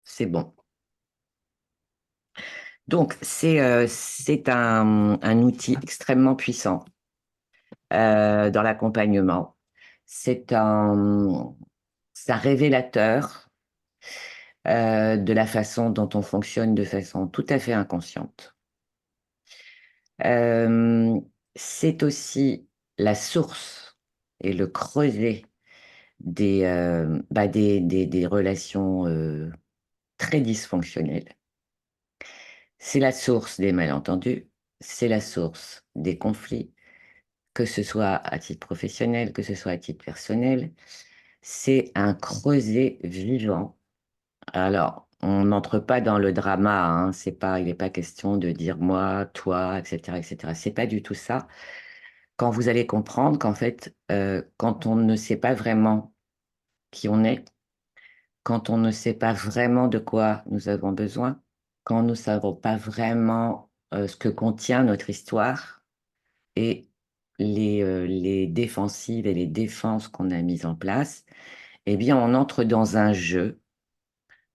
C'est bon. Donc, c'est un outil extrêmement puissant dans l'accompagnement. C'est c'est un révélateur de la façon dont on fonctionne de façon tout à fait inconsciente. Euh, c'est aussi la source et le creuset des relations très dysfonctionnelles. C'est la source des malentendus, c'est la source des conflits, que ce soit à titre professionnel, que ce soit à titre personnel. C'est un creuset vivant. Alors, on n'entre pas dans le drama, hein, c'est pas, il n'est pas question de dire moi, toi, etc., etc. C'est pas du tout ça. Quand vous allez comprendre qu'en fait, quand on ne sait pas vraiment qui on est, quand on ne sait pas vraiment de quoi nous avons besoin, quand nous ne savons pas vraiment ce que contient notre histoire et les défensives et les défenses qu'on a mises en place, eh bien, on entre dans un jeu,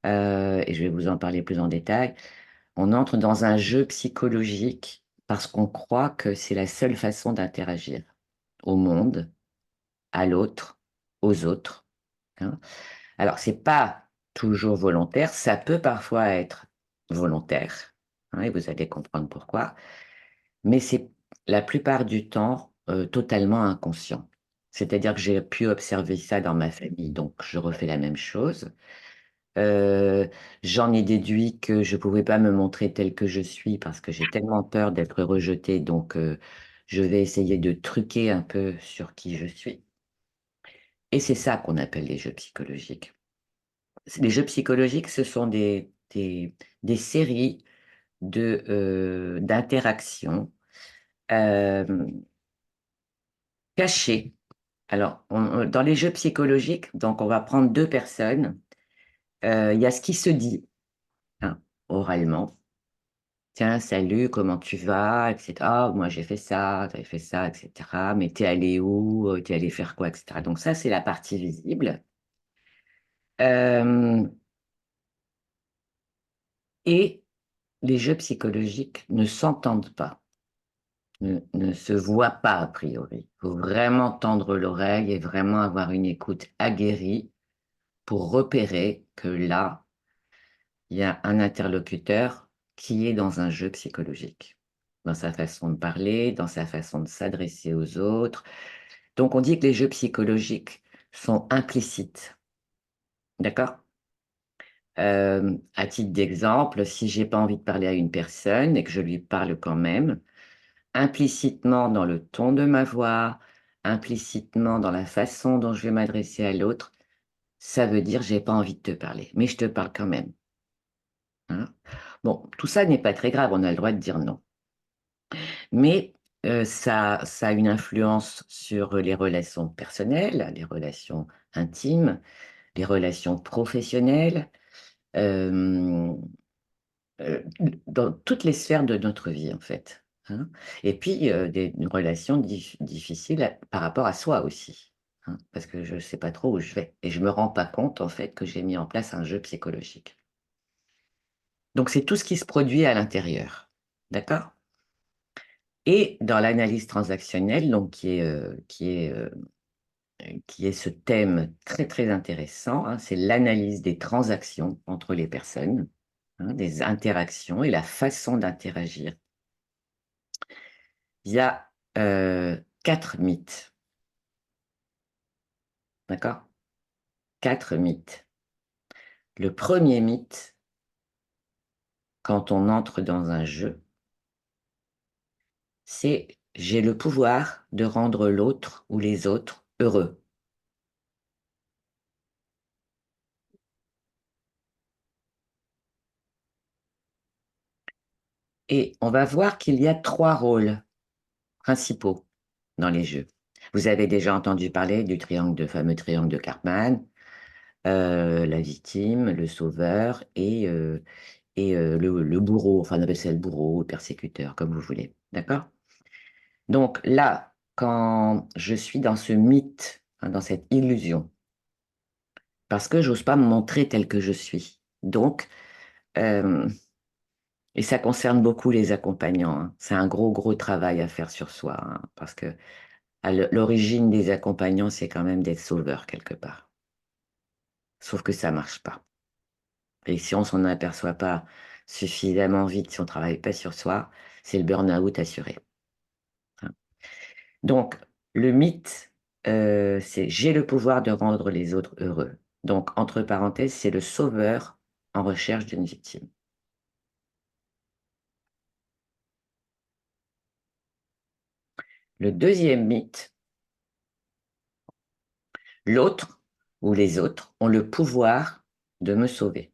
et je vais vous en parler plus en détail, on entre dans un jeu psychologique parce qu'on croit que c'est la seule façon d'interagir au monde, à l'autre, aux autres, hein. Alors, c'est pas toujours volontaire, ça peut parfois être volontaire, hein, et vous allez comprendre pourquoi, mais c'est la plupart du temps totalement inconscient. C'est-à-dire que j'ai pu observer ça dans ma famille, donc je refais la même chose. Euh, J'en ai déduit que je pouvais pas me montrer tel que je suis parce que j'ai tellement peur d'être rejetée, donc je vais essayer de truquer un peu sur qui je suis. Et c'est ça qu'on appelle les jeux psychologiques. Les jeux psychologiques, ce sont des séries d'interactions euh, cachées. Alors, dans les jeux psychologiques, donc on va prendre deux personnes. Il y a ce qui se dit, hein, oralement. Tiens, salut, comment tu vas, etc. Ah, moi j'ai fait ça, t'avais fait ça, etc. Mais t'es allé où? T'es allé faire quoi, etc. Donc ça, c'est la partie visible. Euh, et les jeux psychologiques ne s'entendent pas, ne se voient pas a priori. Il faut vraiment tendre l'oreille et vraiment avoir une écoute aguerrie pour repérer que là, il y a un interlocuteur qui est dans un jeu psychologique, dans sa façon de parler, dans sa façon de s'adresser aux autres. Donc, on dit que les jeux psychologiques sont implicites. D'accord? À titre d'exemple, si j'ai pas envie de parler à une personne et que je lui parle quand même, implicitement dans le ton de ma voix, implicitement dans la façon dont je vais m'adresser à l'autre, ça veut dire j'ai pas envie de te parler, mais je te parle quand même, hein. Bon, tout ça n'est pas très grave, on a le droit de dire non. Mais ça a une influence sur les relations personnelles, les relations intimes, les relations professionnelles, euh, euh, dans toutes les sphères de notre vie, en fait, hein. Et puis, des relations difficiles par rapport à soi aussi, hein, parce que je ne sais pas trop où je vais. Et je ne me rends pas compte, en fait, que j'ai mis en place un jeu psychologique. Donc, c'est tout ce qui se produit à l'intérieur. D'accord? Et dans l'analyse transactionnelle, donc qui est ce thème très très intéressant, hein, c'est l'analyse des transactions entre les personnes, hein, des interactions et la façon d'interagir. Il y a quatre mythes, d'accord? Quatre mythes. Le premier mythe, quand on entre dans un jeu, c'est j'ai le pouvoir de rendre l'autre ou les autres heureux. Et on va voir qu'il y a trois rôles principaux dans les jeux. Vous avez déjà entendu parler du fameux triangle de Karpman, la victime, le sauveur et le bourreau, enfin on appelle ça le bourreau, le persécuteur, comme vous voulez. D'accord? Donc là, quand je suis dans ce mythe, hein, dans cette illusion, parce que j'ose pas me montrer tel que je suis, Donc, euh, et ça concerne beaucoup les accompagnants, hein. C'est un gros, gros travail à faire sur soi, hein, parce que à l'origine des accompagnants, c'est quand même d'être sauveur quelque part. Sauf que ça marche pas. Et si on s'en aperçoit pas suffisamment vite, si on travaille pas sur soi, c'est le burn-out assuré, hein. Donc, le mythe, c'est j'ai le pouvoir de rendre les autres heureux. Donc, entre parenthèses, c'est le sauveur en recherche d'une victime. Le deuxième mythe, l'autre ou les autres ont le pouvoir de me sauver.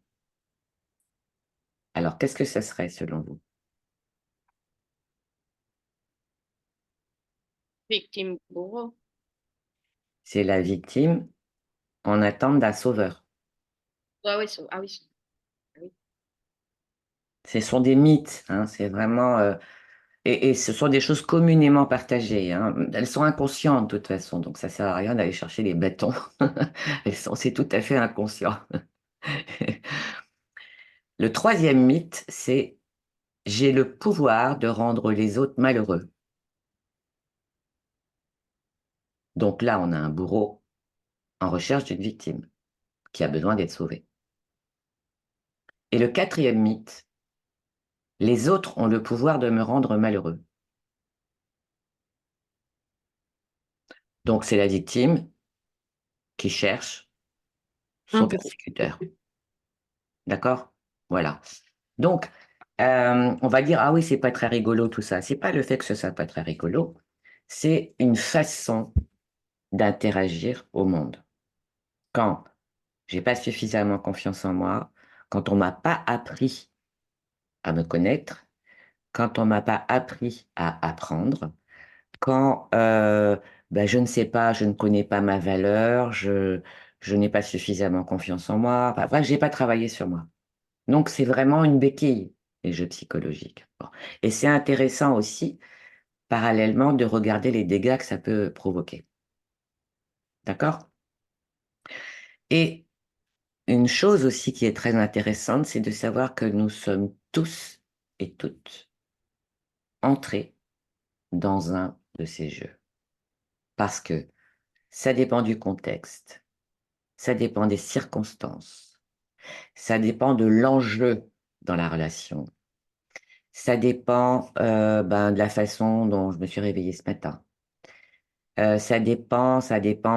Alors, qu'est-ce que ça serait selon vous? Victime bourreau. C'est la victime en attente d'un sauveur. Ouais, oui, ah oui, ah oui. Ce sont des mythes, hein, c'est vraiment, et ce sont des choses communément partagées, hein. Elles sont inconscientes de toute façon, donc ça sert à rien d'aller chercher les bâtons. C'est tout à fait inconscient. Le troisième mythe, c'est j'ai le pouvoir de rendre les autres malheureux. Donc là, on a un bourreau en recherche d'une victime qui a besoin d'être sauvé. Et le quatrième mythe, les autres ont le pouvoir de me rendre malheureux. Donc c'est la victime qui cherche son Un bourreau. persécuteur. D'accord? Voilà. Donc, on va dire, ah oui, c'est pas très rigolo tout ça. C'est pas le fait que ce soit pas très rigolo, c'est une façon d'interagir au monde. Quand j'ai pas suffisamment confiance en moi, quand on m'a pas appris à me connaître, quand on m'a pas appris à apprendre, quand ben, je ne sais pas, je ne connais pas ma valeur, je n'ai pas suffisamment confiance en moi, enfin, bref, j'ai pas travaillé sur moi. Donc, c'est vraiment une béquille, les jeux psychologiques. Bon. Et c'est intéressant aussi, parallèlement, de regarder les dégâts que ça peut provoquer. D'accord? Et une chose aussi qui est très intéressante, c'est de savoir que nous sommes tous et toutes entrés dans un de ces jeux. Parce que ça dépend du contexte, ça dépend des circonstances, ça dépend de l'enjeu dans la relation, ça dépend ben, de la façon dont je me suis réveillée ce matin. Ça dépend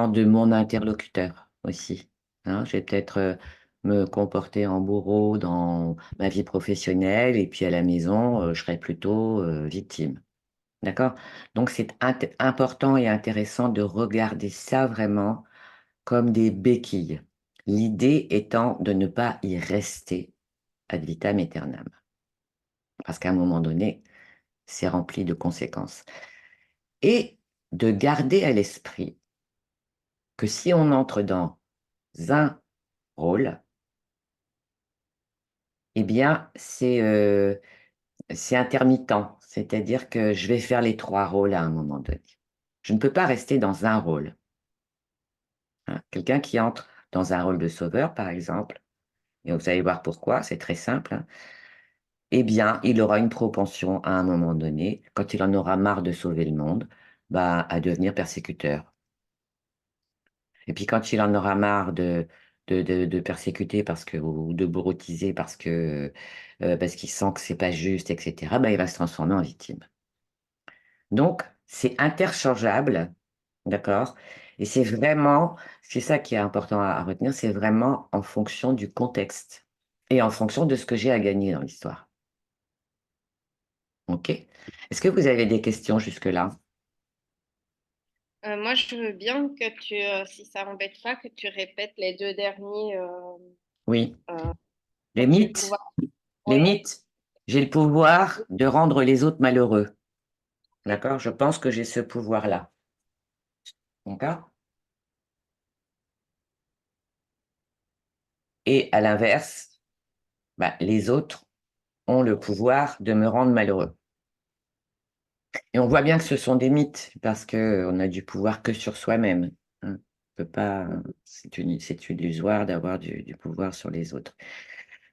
de mon interlocuteur aussi, hein. Je vais peut-être me comporter en bourreau dans ma vie professionnelle et puis à la maison, je serai plutôt victime. D'accord? Donc c'est important et intéressant de regarder ça vraiment comme des béquilles. L'idée étant de ne pas y rester ad vitam aeternam. Parce qu'à un moment donné, c'est rempli de conséquences. Et de garder à l'esprit que si on entre dans un rôle, eh bien, c'est intermittent. C'est-à-dire que je vais faire les trois rôles à un moment donné. Je ne peux pas rester dans un rôle, hein. Quelqu'un qui entre dans un rôle de sauveur, par exemple, et vous allez voir pourquoi, c'est très simple, hein, eh bien, il aura une propension à un moment donné, quand il en aura marre de sauver le monde, bah, à devenir persécuteur. Et puis quand il en aura marre de persécuter parce que, ou de bourrotiser parce qu'il sent que c'est pas juste, etc., bah, il va se transformer en victime. Donc, c'est interchangeable, d'accord? Et c'est ça qui est important à retenir, c'est vraiment en fonction du contexte et en fonction de ce que j'ai à gagner dans l'histoire. OK? Est-ce que vous avez des questions jusque-là? Moi, je veux bien que si ça embête pas, que tu répètes les deux derniers. Oui. Euh, Les J'ai le mythes. pouvoir. Les Ouais. mythes. J'ai le pouvoir de rendre les autres malheureux. Ok. D'accord? Je pense que j'ai ce pouvoir-là. D'accord? Et à l'inverse, bah, les autres ont le pouvoir de me rendre malheureux. Et on voit bien que ce sont des mythes parce qu'on a du pouvoir que sur soi-même, hein. On peut pas, c'est illusoire d'avoir du pouvoir sur les autres.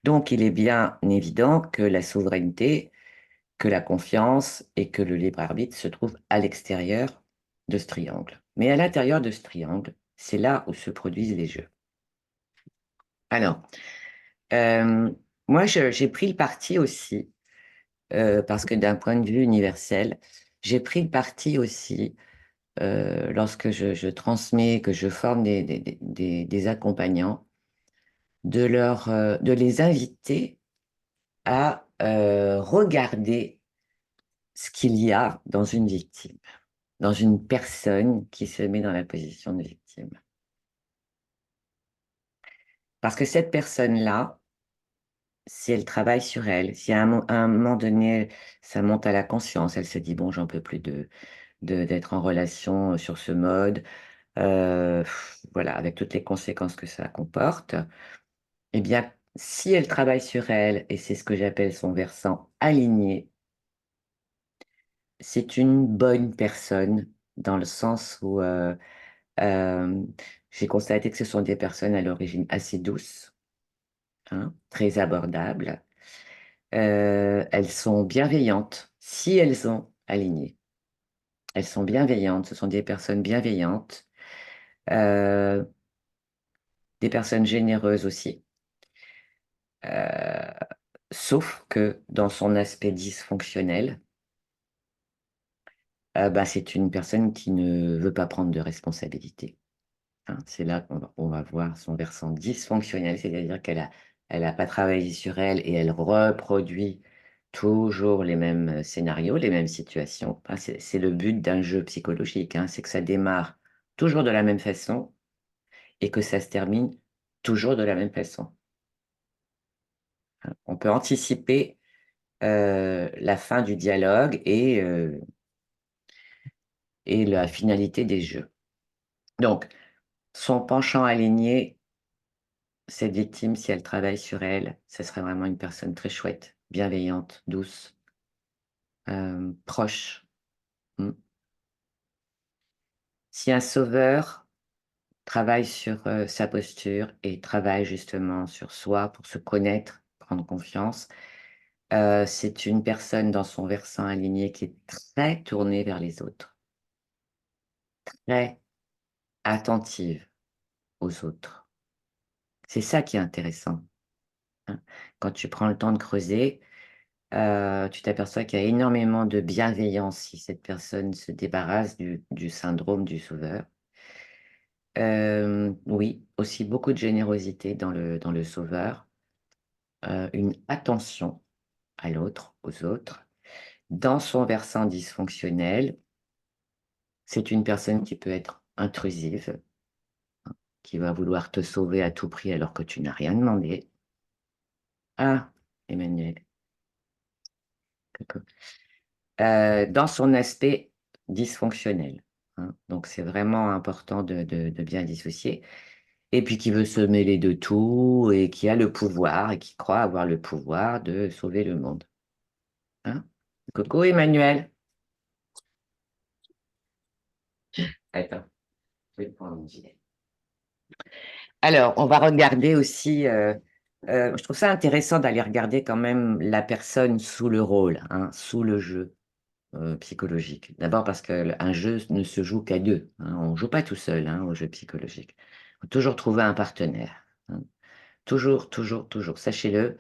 Donc, il est bien évident que la souveraineté, que la confiance et que le libre arbitre se trouvent à l'extérieur de ce triangle. Mais à l'intérieur de ce triangle, c'est là où se produisent les jeux. Alors, euh, moi, j'ai pris le parti aussi, parce que d'un point de vue universel, j'ai pris le parti aussi, lorsque je transmets, que je forme des accompagnants, de les inviter à regarder ce qu'il y a dans une victime, dans une personne qui se met dans la position de victime. Parce que cette personne-là, si elle travaille sur elle, si à un moment donné, ça monte à la conscience, elle se dit, bon, j'en peux plus d'être en relation sur ce mode, voilà, avec toutes les conséquences que ça comporte, eh bien, si elle travaille sur elle, et c'est ce que j'appelle son versant aligné, c'est une bonne personne dans le sens où euh, j'ai constaté que ce sont des personnes à l'origine assez douces, hein, très abordables. Elles sont bienveillantes si elles sont alignées. Elles sont bienveillantes, ce sont des personnes bienveillantes, euh, des personnes généreuses aussi. Euh, Sauf que dans son aspect dysfonctionnel, bah, c'est une personne qui ne veut pas prendre de responsabilité. Hein. C'est là on va voir son versant dysfonctionnel, c'est-à-dire elle a pas travaillé sur elle et elle reproduit toujours les mêmes scénarios, les mêmes situations. Hein, c'est le but d'un jeu psychologique, hein, c'est que ça démarre toujours de la même façon et que ça se termine toujours de la même façon. Hein. On peut anticiper la fin du dialogue et la finalité des jeux. Donc, son penchant aligné, cette victime, si elle travaille sur elle, ce serait vraiment une personne très chouette, bienveillante, douce, proche. Mm. Si un sauveur travaille sur sa posture et travaille justement sur soi pour se connaître, prendre confiance, c'est une personne dans son versant aligné qui est très tournée vers les autres, très attentive aux autres. C'est ça qui est intéressant. Hein. Quand tu prends le temps de creuser, tu t'aperçois qu'il y a énormément de bienveillance si cette personne se débarrasse du syndrome du sauveur. Oui, aussi beaucoup de générosité dans le sauveur, une attention à l'autre, aux autres. Dans son versant dysfonctionnel, c'est une personne qui peut être intrusive, qui va vouloir te sauver à tout prix alors que tu n'as rien demandé. Ah, Emmanuel. Coucou. Dans son aspect dysfonctionnel. Hein. Donc, c'est vraiment important de bien dissocier. Et puis, qui veut se mêler de tout et qui a le pouvoir et qui croit avoir le pouvoir de sauver le monde. Hein. Coucou, Emmanuel. Attends, je vais prendre mon gilet. Alors, on va regarder aussi, je trouve ça intéressant d'aller regarder quand même la personne sous le rôle, hein, sous le jeu. Psychologique. D'abord parce qu'un jeu ne se joue qu'à deux. Hein. On ne joue pas tout seul hein, au jeu psychologique. Il faut toujours trouver un partenaire. Hein. Toujours, toujours, toujours. Sachez-le,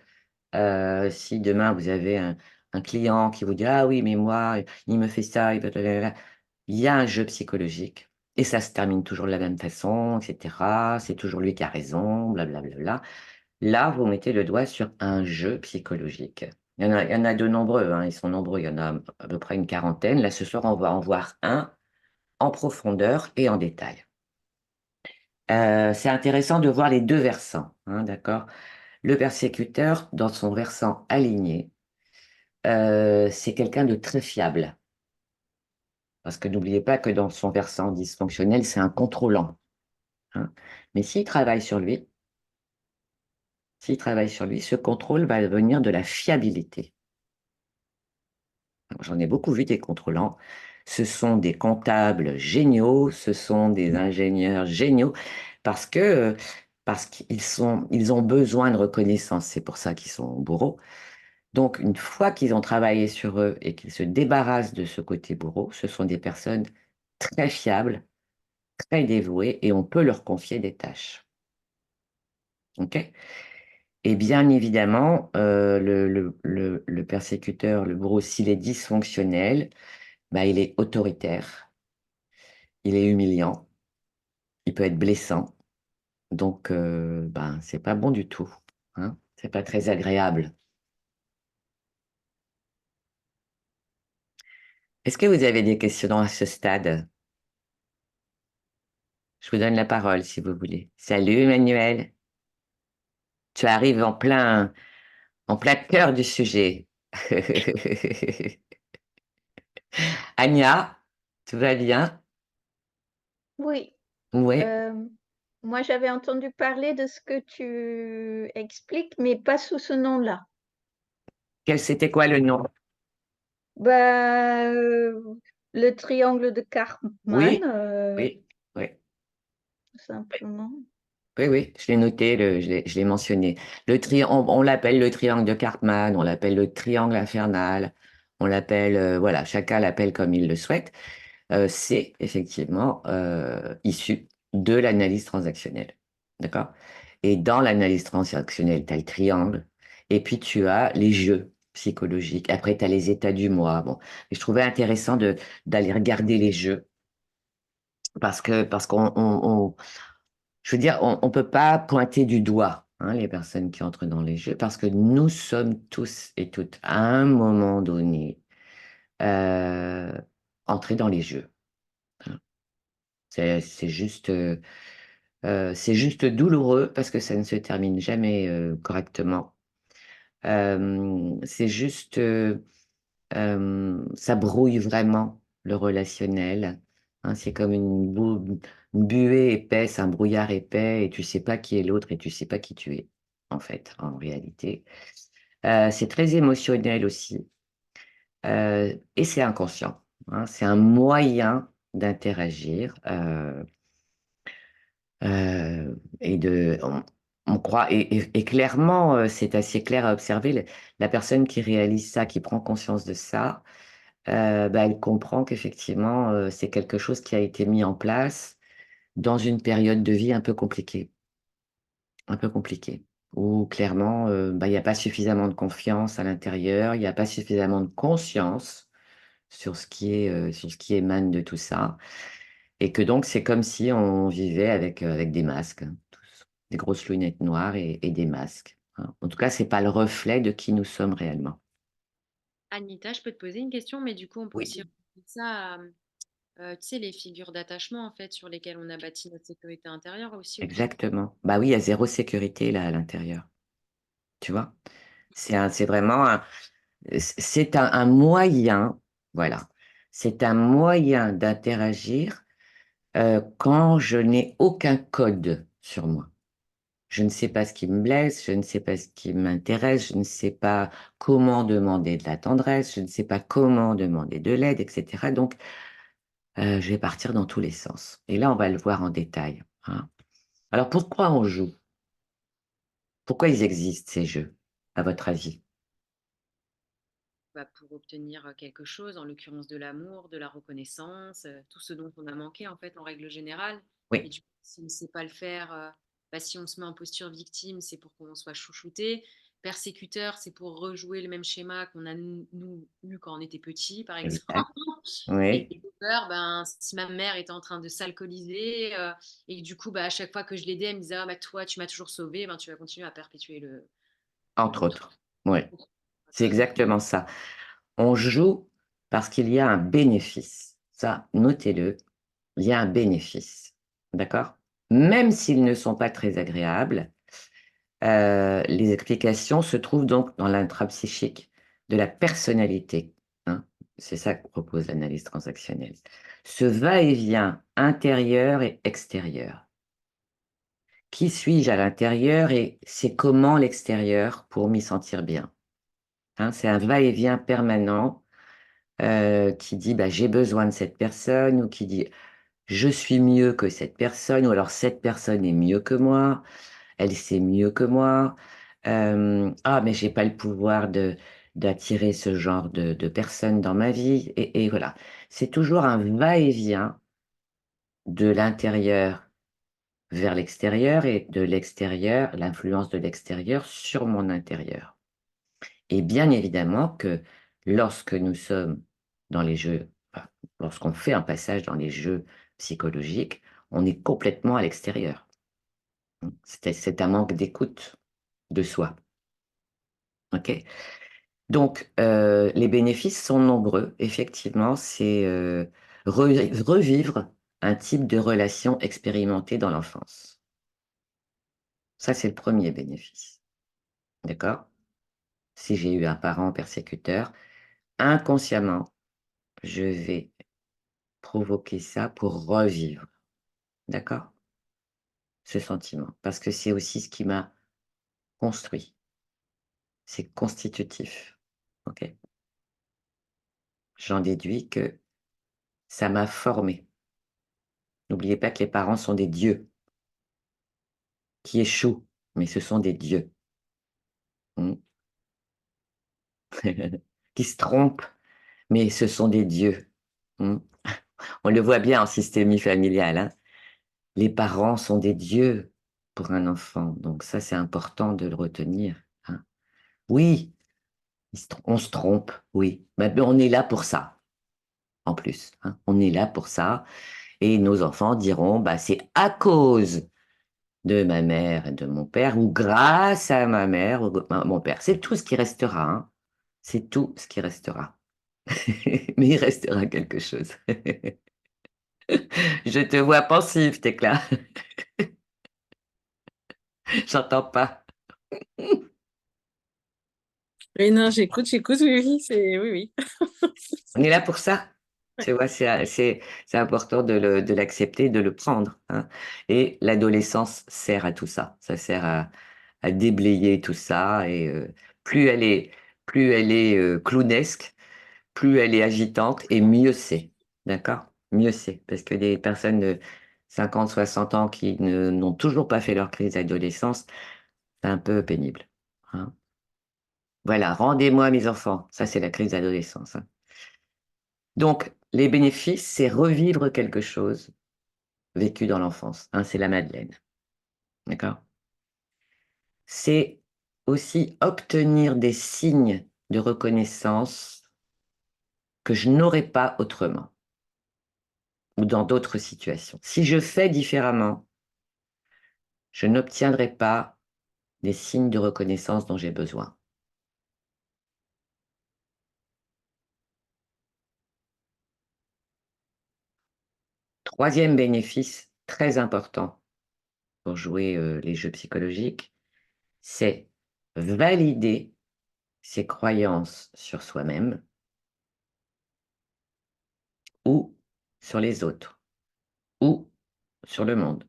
si demain vous avez un client qui vous dit ah oui, mais moi, il me fait ça, il y a un jeu psychologique. Et ça se termine toujours de la même façon, etc. C'est toujours lui qui a raison, blablabla. Là, vous mettez le doigt sur un jeu psychologique. Il y en a de nombreux, hein, ils sont nombreux, il y en a à peu près une quarantaine. Là, ce soir, on va en voir un en profondeur et en détail. C'est intéressant de voir les deux versants, hein, d'accord? Le persécuteur, dans son versant aligné, c'est quelqu'un de très fiable. Parce que n'oubliez pas que dans son versant dysfonctionnel, c'est un contrôlant. Hein. Mais s'il travaille sur lui, ce contrôle va venir de la fiabilité. J'en ai beaucoup vu des contrôlants. Ce sont des comptables géniaux, ce sont des ingénieurs géniaux, parce que, parce ils ont besoin de reconnaissance. C'est pour ça qu'ils sont bourreaux. Donc, une fois qu'ils ont travaillé sur eux et qu'ils se débarrassent de ce côté bourreau, ce sont des personnes très fiables, très dévouées et on peut leur confier des tâches. OK? Et bien évidemment, le persécuteur, le bourreau, s'il est dysfonctionnel, bah, il est autoritaire, il est humiliant, il peut être blessant. Donc, ben, c'est pas bon du tout. Hein? C'est pas très agréable. Est-ce que vous avez des questions à ce stade? Je vous donne la parole si vous voulez. Salut Emmanuel, tu arrives en plein cœur du sujet. Anya, tout va bien? Oui, Oui. hem, moi j'avais entendu parler de ce que tu expliques, mais pas sous ce nom-là. C'était quoi le nom? Bah, le triangle de Karpman, Oui, oui, oui. tout simplement. Oui, oui, je l'ai noté, je l'ai mentionné. On l'appelle le triangle de Karpman, on l'appelle le triangle infernal, on l'appelle, voilà, chacun l'appelle comme il le souhaite. C'est effectivement issu de l'analyse transactionnelle. D'accord? Et dans l'analyse transactionnelle, tu as le triangle, et puis tu as les jeux psychologiques. Après, tu as les états du moi. Bon, et je trouvais intéressant d'aller regarder les jeux, parce je veux dire, on peut pas pointer du doigt les personnes qui entrent dans les jeux, parce que nous sommes tous et toutes, à un moment donné, euh, entrés dans les jeux. C'est juste douloureux parce que ça ne se termine jamais correctement. C'est juste, ça brouille vraiment le relationnel. Hein, c'est comme une buée épaisse, un brouillard épais, et tu sais pas qui est l'autre et tu sais pas qui tu es, en fait, en réalité. C'est très émotionnel aussi, et c'est inconscient. Hein, c'est un moyen d'interagir. Et on croit, et clairement, c'est assez clair à observer, la personne qui réalise ça, qui prend conscience de ça, bah, elle comprend qu'effectivement, c'est quelque chose qui a été mis en place dans une période de vie un peu compliquée, où clairement, bah, il n'y a pas suffisamment de confiance à l'intérieur, il n'y a pas suffisamment de conscience sur ce qui émane de tout ça. Et que donc, c'est comme si on vivait avec des masques, hein, tous, des grosses lunettes noires et des masques. Hein. En tout cas, c'est pas le reflet de qui nous sommes réellement. Anita, je peux te poser une question, mais du coup, on peut aussi Oui. relier ça à, tu sais, les figures d'attachement, en fait, sur lesquelles on a bâti notre sécurité intérieure aussi autour. Exactement. Bah oui, il y a zéro sécurité là à l'intérieur. Tu vois? C'est vraiment un moyen, voilà. C'est un moyen d'interagir quand je n'ai aucun code sur moi. Je ne sais pas ce qui me blesse, je ne sais pas ce qui m'intéresse, je ne sais pas comment demander de la tendresse, je ne sais pas comment demander de l'aide, etc. Donc, je vais partir dans tous les sens. Et là, on va le voir en détail. Hein. Alors, pourquoi on joue? Pourquoi ils existent, ces jeux, à votre avis? Bah, pour obtenir quelque chose, en l'occurrence de l'amour, de la reconnaissance, tout ce dont on a manqué, en fait, en règle générale. Et Oui, du coup, si on ne sait pas le faire, bah, si on se met en posture victime, c'est pour qu'on soit chouchouté. Persécuteur, c'est pour rejouer le même schéma qu'on a nous eu quand on était petit, par exemple. exact. Et Oui, peur, ben, si ma mère était en train de s'alcooliser et que du coup, bah, à chaque fois que je l'aidais, elle me disait ah, bah, toi, tu m'as toujours sauvé, ben, tu vas continuer à perpétuer entre le truc. autres. Oui, c'est exactement ça. On joue parce qu'il y a un bénéfice. Ça, notez-le, il y a un bénéfice. D'accord? Même s'ils ne sont pas très agréables, les explications se trouvent donc dans l'intrapsychique de la personnalité. Hein. C'est ça que propose l'analyse transactionnelle. Ce va-et-vient intérieur et extérieur. Qui suis-je à l'intérieur et c'est comment l'extérieur pour m'y sentir bien? Hein, c'est un va-et-vient permanent qui dit bah, j'ai besoin de cette personne ou qui dit je suis mieux que cette personne ou alors cette personne est mieux que moi. elle sait mieux que moi. Ah, mais j'ai pas le pouvoir d'attirer ce genre de personnes dans ma vie. Et voilà. C'est toujours un va-et-vient de l'intérieur vers l'extérieur et de l'extérieur, l'influence de l'extérieur sur mon intérieur. Et bien évidemment que lorsque nous sommes dans les jeux, enfin, lorsqu'on fait un passage dans les jeux psychologiques, on est complètement à l'extérieur. C'est un manque d'écoute de soi. OK? Donc, les bénéfices sont nombreux. Effectivement, c'est revivre un type de relation expérimentée dans l'enfance. Ça, c'est le premier bénéfice. D'accord? Si j'ai eu un parent persécuteur, inconsciemment, je vais provoquer ça pour revivre, d'accord? Ce sentiment, parce que c'est aussi ce qui m'a construit, c'est constitutif, OK? J'en déduis que ça m'a formé. N'oubliez pas que les parents sont des dieux qui échouent, mais ce sont des dieux, mmh, qui se trompent, mais ce sont des dieux, mmh. On le voit bien en systémie familiale, hein. Les parents sont des dieux pour un enfant, donc ça, c'est important de le retenir, hein. Oui, on se trompe, oui, mais on est là pour ça, en plus, hein. On est là pour ça et nos enfants diront: «Bah, c'est à cause de ma mère et de mon père ou grâce à ma mère ou à mon père». C'est tout ce qui restera, hein. C'est tout ce qui restera. Mais il restera quelque chose. Je te vois pensive, Tecla. J'entends pas. Oui, non, j'écoute, oui, oui, oui, oui. On est là pour ça. Ouais. Tu vois, c'est important de l'accepter, de le prendre, hein. Et l'adolescence sert à tout ça. Ça sert à déblayer tout ça et plus plus elle est, clownesque, plus elle est agitante et mieux c'est. D'accord? Mieux c'est. Parce que des personnes de 50, 60 ans qui ne n'ont toujours pas fait leur crise d'adolescence, c'est un peu pénible, hein. Voilà, rendez-moi mes enfants. Ça, c'est la crise d'adolescence, hein. Donc, les bénéfices, c'est revivre quelque chose vécu dans l'enfance, hein, c'est la Madeleine, d'accord? C'est aussi obtenir des signes de reconnaissance que je n'aurais pas autrement ou dans d'autres situations. Si je fais différemment, je n'obtiendrai pas des signes de reconnaissance dont j'ai besoin. Troisième bénéfice très important pour jouer les jeux psychologiques, c'est valider ses croyances sur soi-même ou sur les autres ou sur le monde.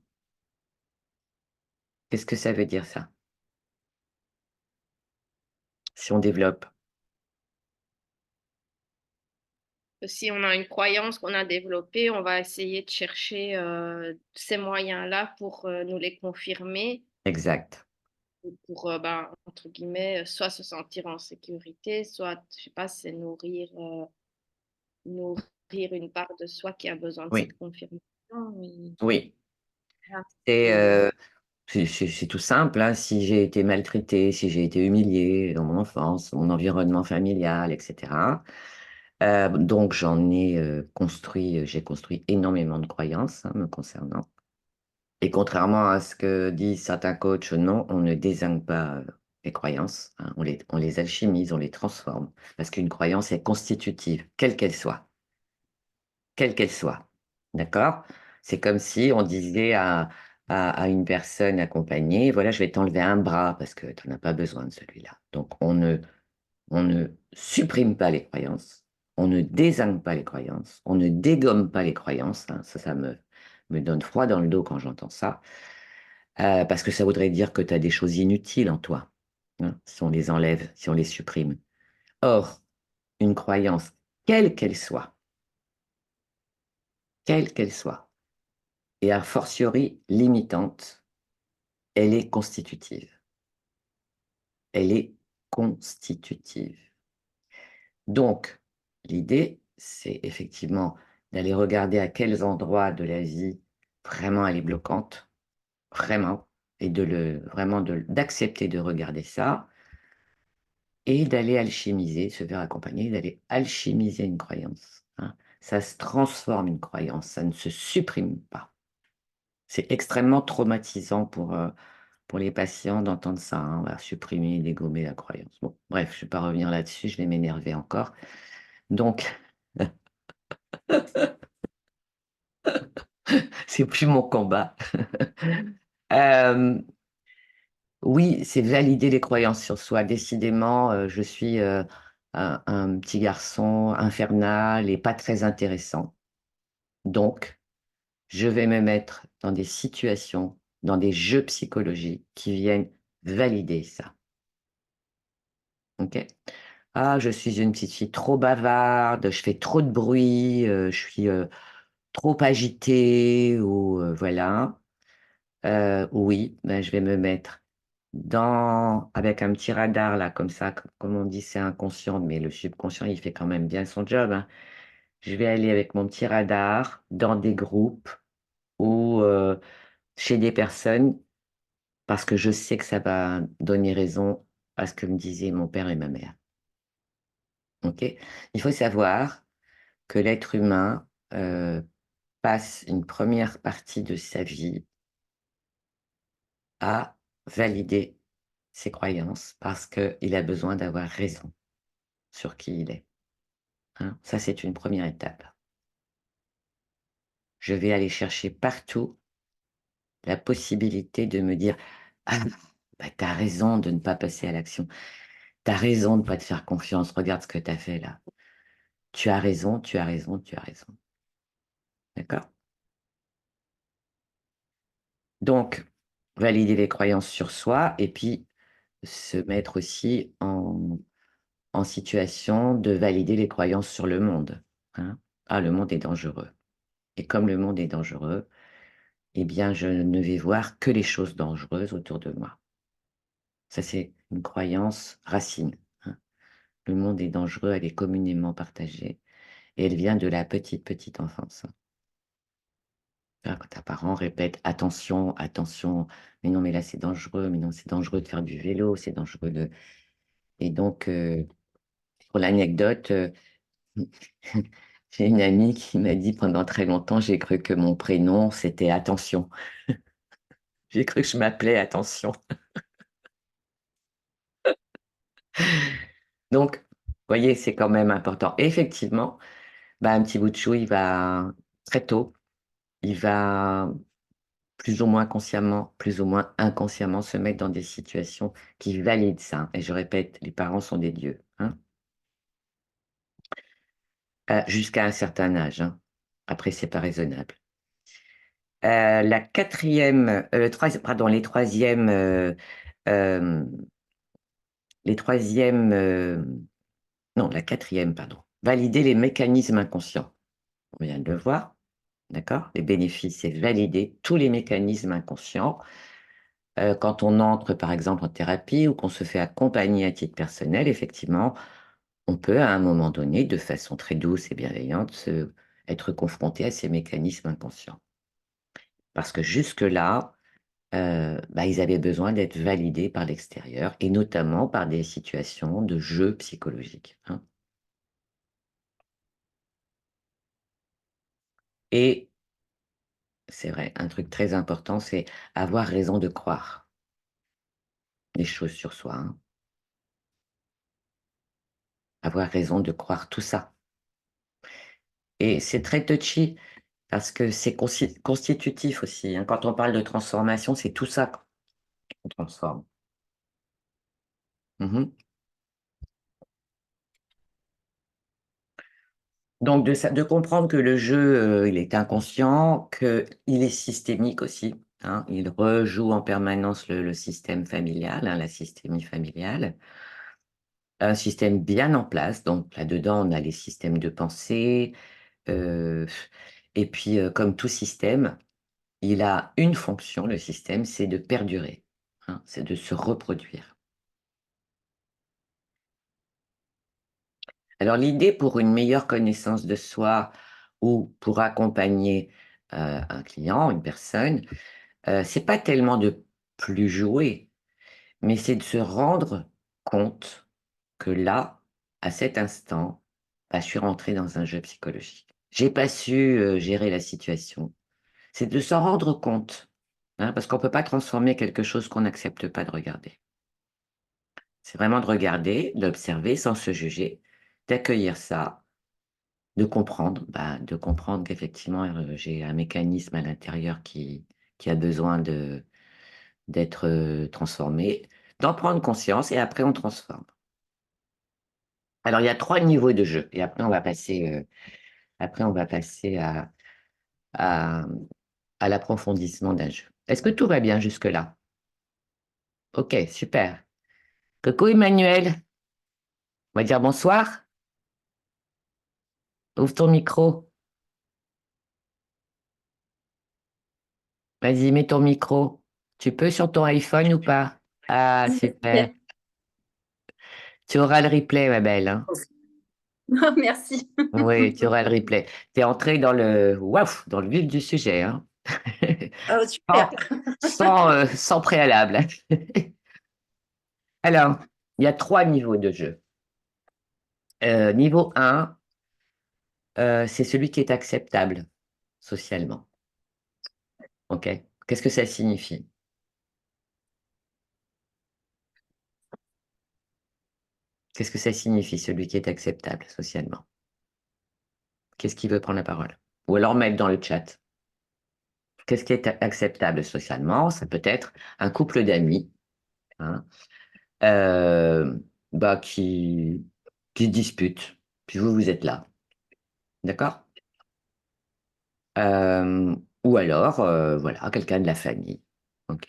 Qu'est-ce que ça veut dire ça? Si on développe, Si on a une croyance qu'on a développée, on va essayer de chercher ces moyens-là pour nous les confirmer, exact. pour, ben, entre guillemets, soit se sentir en sécurité, soit, je sais pas, c'est nourrir une part de soi qui a besoin de Oui, cette confirmation. Oui. oui. Voilà. Et Et, c'est tout simple, hein. Si j'ai été maltraitée, si j'ai été humiliée dans mon enfance, mon environnement familial, et cetera, donc j'en ai, j'ai construit énormément de croyances, hein, me concernant. Et contrairement à ce que disent certains coachs, non, on ne dézingue pas, les croyances, hein, on les alchimise, on les transforme, parce qu'une croyance est constitutive, quelle qu'elle soit. Quelle qu'elle soit, d'accord? C'est comme si on disait à une personne accompagnée: «Voilà, je vais t'enlever un bras parce que tu en as pas besoin de celui-là». Donc on ne supprime pas les croyances, on ne désigne pas les croyances, on ne dégomme pas les croyances, hein, ça me donne froid dans le dos quand j'entends ça, parce que ça voudrait dire que tu as des choses inutiles en toi, hein, si on les enlève, si on les supprime. Or, une croyance, quelle qu'elle soit, et a fortiori limitante, elle est constitutive. Elle est constitutive. Donc, l'idée, c'est effectivement d'aller regarder à quels endroits de la vie vraiment elle est bloquante, vraiment, et vraiment d'accepter de regarder ça, et d'aller alchimiser, se faire accompagner, d'aller alchimiser une croyance. Hein. Ça se transforme une croyance, ça ne se supprime pas. C'est extrêmement traumatisant pour les patients d'entendre ça, hein. On va supprimer, dégommer la croyance. Bon, bref, je ne vais pas revenir là-dessus, je vais m'énerver encore. Donc, c'est plus mon combat. Euh, oui, c'est valider les croyances sur soi. Décidément, je suis un petit garçon infernal et pas très intéressant. Donc, je vais me mettre dans des situations, dans des jeux psychologiques qui viennent valider ça. OK? Ah, je suis une petite fille trop bavarde, je fais trop de bruit, je suis trop agitée, ou voilà. Oui, ben, je vais me mettre avec un petit radar, là, comme ça, comme on dit, c'est inconscient, mais le subconscient, il fait quand même bien son job, hein. Je vais aller avec mon petit radar dans des groupes ou chez des personnes, parce que je sais que ça va donner raison à ce que me disaient mon père et ma mère. OK? Il faut savoir que l'être humain passe une première partie de sa vie à valider ses croyances parce qu'il a besoin d'avoir raison sur qui il est. Hein. Ça, c'est une première étape. Je vais aller chercher partout la possibilité de me dire: «Ah, bah, tu as raison de ne pas passer à l'action. Tu as raison de ne pas te faire confiance. Regarde ce que tu as fait là. Tu as raison, tu as raison, tu as raison». D'accord? Donc, valider les croyances sur soi et puis se mettre aussi en situation de valider les croyances sur le monde. Hein. Ah, le monde est dangereux. Et comme le monde est dangereux, eh bien, je ne vais voir que les choses dangereuses autour de moi. Ça, c'est une croyance racine. Hein. Le monde est dangereux, elle est communément partagée. Et elle vient de la petite enfance. Hein. Quand ta parent répète attention, attention, mais non, mais là, c'est dangereux, mais non, c'est dangereux de faire du vélo, c'est dangereux de. Et donc, pour l'anecdote, j'ai une amie qui m'a dit pendant très longtemps, j'ai cru que mon prénom, c'était Attention. J'ai cru que je m'appelais Attention. Donc, vous voyez, c'est quand même important. Et effectivement, bah, un petit bout de chou, il va très tôt, il va plus ou moins consciemment, plus ou moins inconsciemment se mettre dans des situations qui valident ça. Et je répète, les parents sont des dieux, hein, jusqu'à un certain âge. Hein. Après, c'est pas raisonnable. La quatrième, pardon, euh, les troisièmes, non, la quatrième, pardon. Valider les mécanismes inconscients. On vient de le voir, d'accord? Les bénéfices, c'est valider tous les mécanismes inconscients. Quand on entre, par exemple, en thérapie ou qu'on se fait accompagner à titre personnel, effectivement, on peut, à un moment donné, de façon très douce et bienveillante, être confronté à ces mécanismes inconscients. Parce que jusque-là, bah, ils avaient besoin d'être validés par l'extérieur et notamment par des situations de jeu psychologique. Hein. Et c'est vrai, un truc très important, c'est avoir raison de croire les choses sur soi. Hein. Avoir raison de croire tout ça. Et c'est très touchy parce que c'est constitutif aussi. Hein. Quand on parle de transformation, c'est tout ça qu'on transforme. Mhm. Donc, de comprendre que le jeu, il est inconscient, qu'il est systémique aussi. Hein. Il rejoue en permanence le système familial, hein, la systémie familiale. Un système bien en place. Donc, là-dedans, on a les systèmes de pensée. euh, et puis, comme tout système, il a une fonction, le système, c'est de perdurer, hein, c'est de se reproduire. Alors l'idée pour une meilleure connaissance de soi ou pour accompagner un client, une personne, c'est pas tellement de plus jouer, mais c'est de se rendre compte que là, à cet instant, bah, je suis rentré dans un jeu psychologique. J'ai pas su gérer la situation. C'est de s'en rendre compte, hein, parce qu'on peut pas transformer quelque chose qu'on n'accepte pas de regarder. C'est vraiment de regarder, d'observer sans se juger, d'accueillir ça, de comprendre qu'effectivement, j'ai un mécanisme à l'intérieur qui a besoin d'être transformé, d'en prendre conscience et après on transforme. Alors, il y a 3 niveaux de jeu et après on va passer à à l'approfondissement d'un jeu. Est-ce que tout va bien jusque-là? OK, super. Coucou Emmanuel, on va dire bonsoir? Ouvre ton micro. Vas-y, mets ton micro. Tu peux sur ton iPhone ou pas? Ah, super. Tu auras le replay, ma belle, hein? Non, merci. Oui, tu auras le replay. Tu es entrée dans le vif du sujet, hein? Oh, super. Sans préalable. Alors, il y a 3 niveaux de jeu. Niveau 1, c'est celui qui est acceptable socialement. OK? Qu'est-ce que ça signifie? Qu'est-ce que ça signifie, celui qui est acceptable socialement? Qu'est-ce qui veut prendre la parole? Ou alors mettre dans le chat. Qu'est-ce qui est acceptable socialement? Ça peut être un couple d'amis, hein, euh, bah, qui se disputent, puis vous êtes là. D'accord? Euh, ou alors, voilà, quelqu'un de la famille. OK?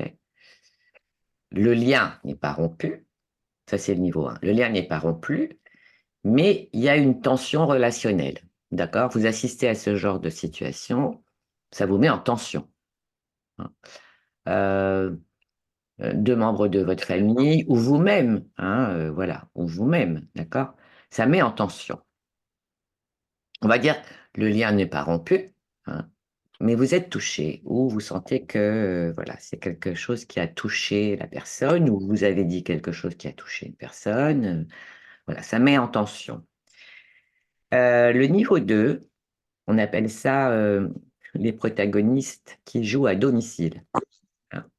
Le lien n'est pas rompu. Ça, c'est le niveau 1. Le lien n'est pas rompu, mais il y a une tension relationnelle. D'accord? Vous assistez à ce genre de situation, ça vous met en tension, hein. Euh, 2 membres de votre famille ou vous-même, hein, voilà, ou vous-même, d'accord? Ça met en tension. On va dire, le lien n'est pas rompu, hein, mais vous êtes touché ou vous sentez que, voilà, c'est quelque chose qui a touché la personne ou vous avez dit quelque chose qui a touché une personne, voilà, ça met en tension. Le niveau 2, on appelle ça, les protagonistes qui jouent à domicile, hein.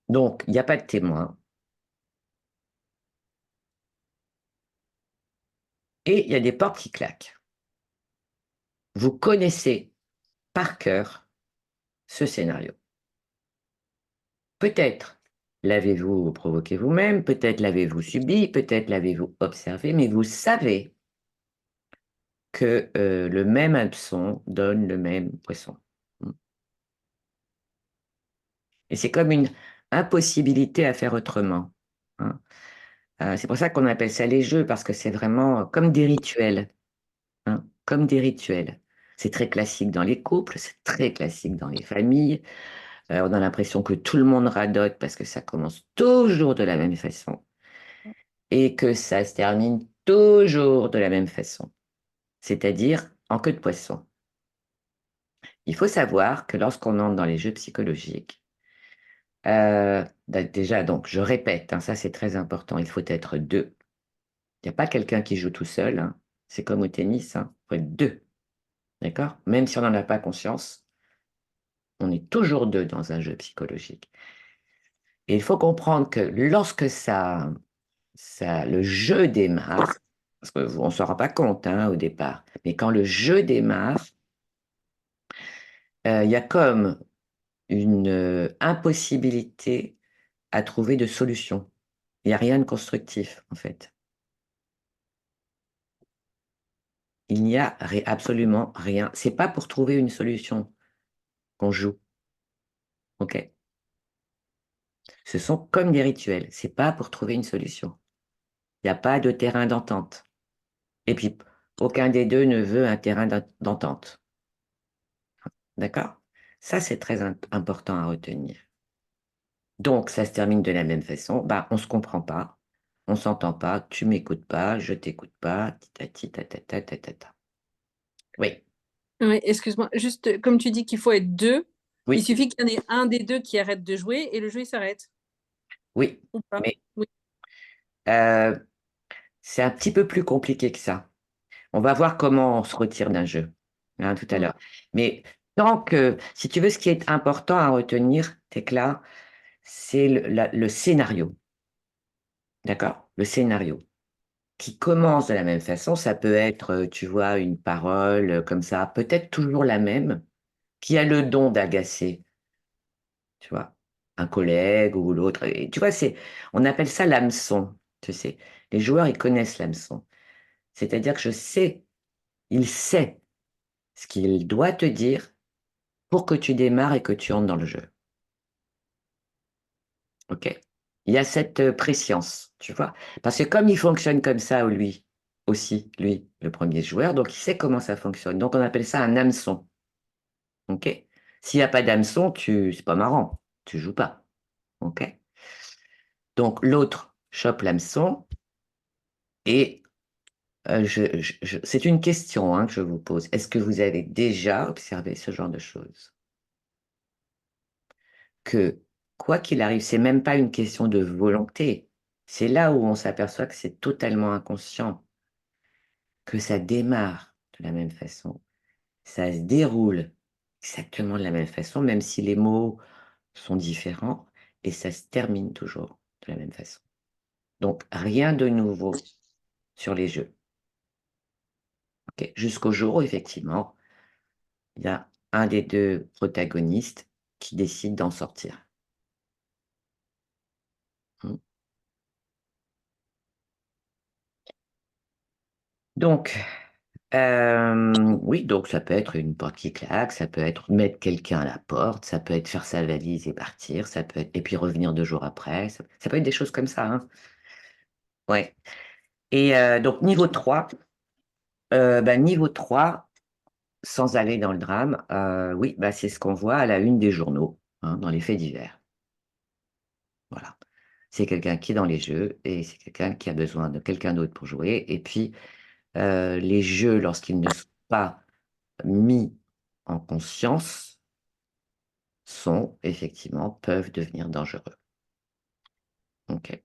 Donc il y a pas de témoin et il y a des portes qui claquent. Vous connaissez par cœur ce scénario. Peut-être l'avez-vous provoqué vous-même, peut-être l'avez-vous subi, peut-être l'avez-vous observé, mais vous savez que, le même hameçon donne le même poisson. Et c'est comme une impossibilité à faire autrement, hein. C'est pour ça qu'on appelle ça les jeux, parce que c'est vraiment comme des rituels, hein, comme des rituels. C'est très classique dans les couples, c'est très classique dans les familles. On a l'impression que tout le monde radote parce que ça commence toujours de la même façon et que ça se termine toujours de la même façon, c'est-à-dire en queue de poisson. Il faut savoir que lorsqu'on entre dans les jeux psychologiques, déjà, donc, je répète, hein, ça c'est très important, il faut être deux. Il n'y a pas quelqu'un qui joue tout seul, hein. C'est comme au tennis, hein. Il faut être deux, d'accord? Même si on n'en a pas conscience, on est toujours deux dans un jeu psychologique. Et il faut comprendre que lorsque le jeu démarre, parce qu'on ne s'en rend pas compte, hein, au départ, mais quand le jeu démarre, il y a comme une impossibilité à trouver de solution. Il n'y a rien de constructif, en fait. Il n'y a absolument rien. C'est pas pour trouver une solution qu'on joue, ok? Ce sont comme des rituels. C'est pas pour trouver une solution. Il n'y a pas de terrain d'entente. Et puis, aucun des deux ne veut un terrain d'entente. D'accord? Ça, c'est très important à retenir. Donc, ça se termine de la même façon. Bah, on ne se comprend pas, on ne s'entend pas, tu m'écoutes pas, je t'écoute pas, titati, tatata, tatata. Oui, Oui, excuse-moi. Juste, comme tu dis qu'il faut être deux, il oui, suffit qu'il y en ait un des deux qui arrête de jouer et le jeu il s'arrête. oui. Ou pas? Mais Oui. euh, c'est un petit peu plus compliqué que ça. On va voir comment on se retire d'un jeu, hein, tout à Mm. l'heure. Mais tant que, si tu veux, ce qui est important à retenir, Tekla, c'est le scénario. D'accord? Le scénario. Qui commence de la même façon. Ça peut être, tu vois, une parole comme ça, peut-être toujours la même, qui a le don d'agacer, tu vois, un collègue ou l'autre. Et tu vois, on appelle ça l'hameçon, tu sais. Les joueurs, ils connaissent l'hameçon. C'est-à-dire que il sait ce qu'il doit te dire pour que tu démarres et que tu entres dans le jeu. OK? Il y a cette prescience, tu vois. Parce que comme il fonctionne comme ça, lui aussi, lui, le premier joueur, donc il sait comment ça fonctionne. Donc on appelle ça un hameçon. OK? S'il n'y a pas d'hameçon, c'est pas marrant. Tu joues pas. OK? Donc l'autre chope l'hameçon et c'est une question hein, que je vous pose. Est-ce que vous avez déjà observé ce genre de choses? Que quoi qu'il arrive, c'est même pas une question de volonté. C'est là où on s'aperçoit que c'est totalement inconscient, que ça démarre de la même façon, ça se déroule exactement de la même façon, même si les mots sont différents, et ça se termine toujours de la même façon. Donc, rien de nouveau sur les jeux. Ok. Jusqu'au jour où, effectivement, il y a un des deux protagonistes qui décide d'en sortir. Hmm. Donc, oui, donc ça peut être une porte qui claque, ça peut être mettre quelqu'un à la porte, ça peut être faire sa valise et partir, ça peut être, et puis revenir 2 jours après, ça peut être des choses comme ça, hein. Ouais. Et donc niveau 3, sans aller dans le drame, oui, bah, c'est ce qu'on voit à la une des journaux, hein, dans les faits divers. Voilà. C'est quelqu'un qui est dans les jeux et c'est quelqu'un qui a besoin de quelqu'un d'autre pour jouer. Et puis, les jeux, lorsqu'ils ne sont pas mis en conscience, peuvent devenir dangereux. Ok.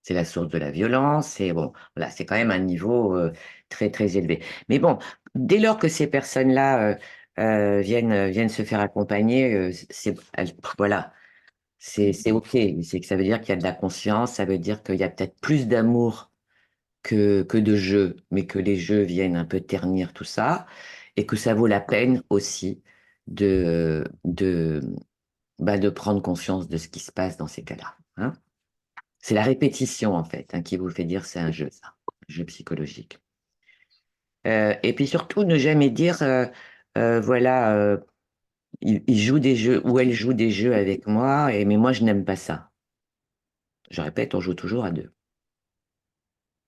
C'est la source de la violence, et bon, voilà, c'est quand même un niveau très, très élevé. Mais bon, dès lors que ces personnes-là viennent se faire accompagner, voilà, c'est OK. C'est que ça veut dire qu'il y a de la conscience, ça veut dire qu'il y a peut-être plus d'amour que de jeu, mais que les jeux viennent un peu ternir tout ça, et que ça vaut la peine aussi de prendre conscience de ce qui se passe dans ces cas-là, hein. C'est la répétition, en fait, hein, qui vous fait dire c'est un jeu, ça, un jeu psychologique. Et puis surtout, ne jamais dire, voilà, il joue des jeux ou elle joue des jeux avec moi, mais moi, je n'aime pas ça. Je répète, on joue toujours à deux.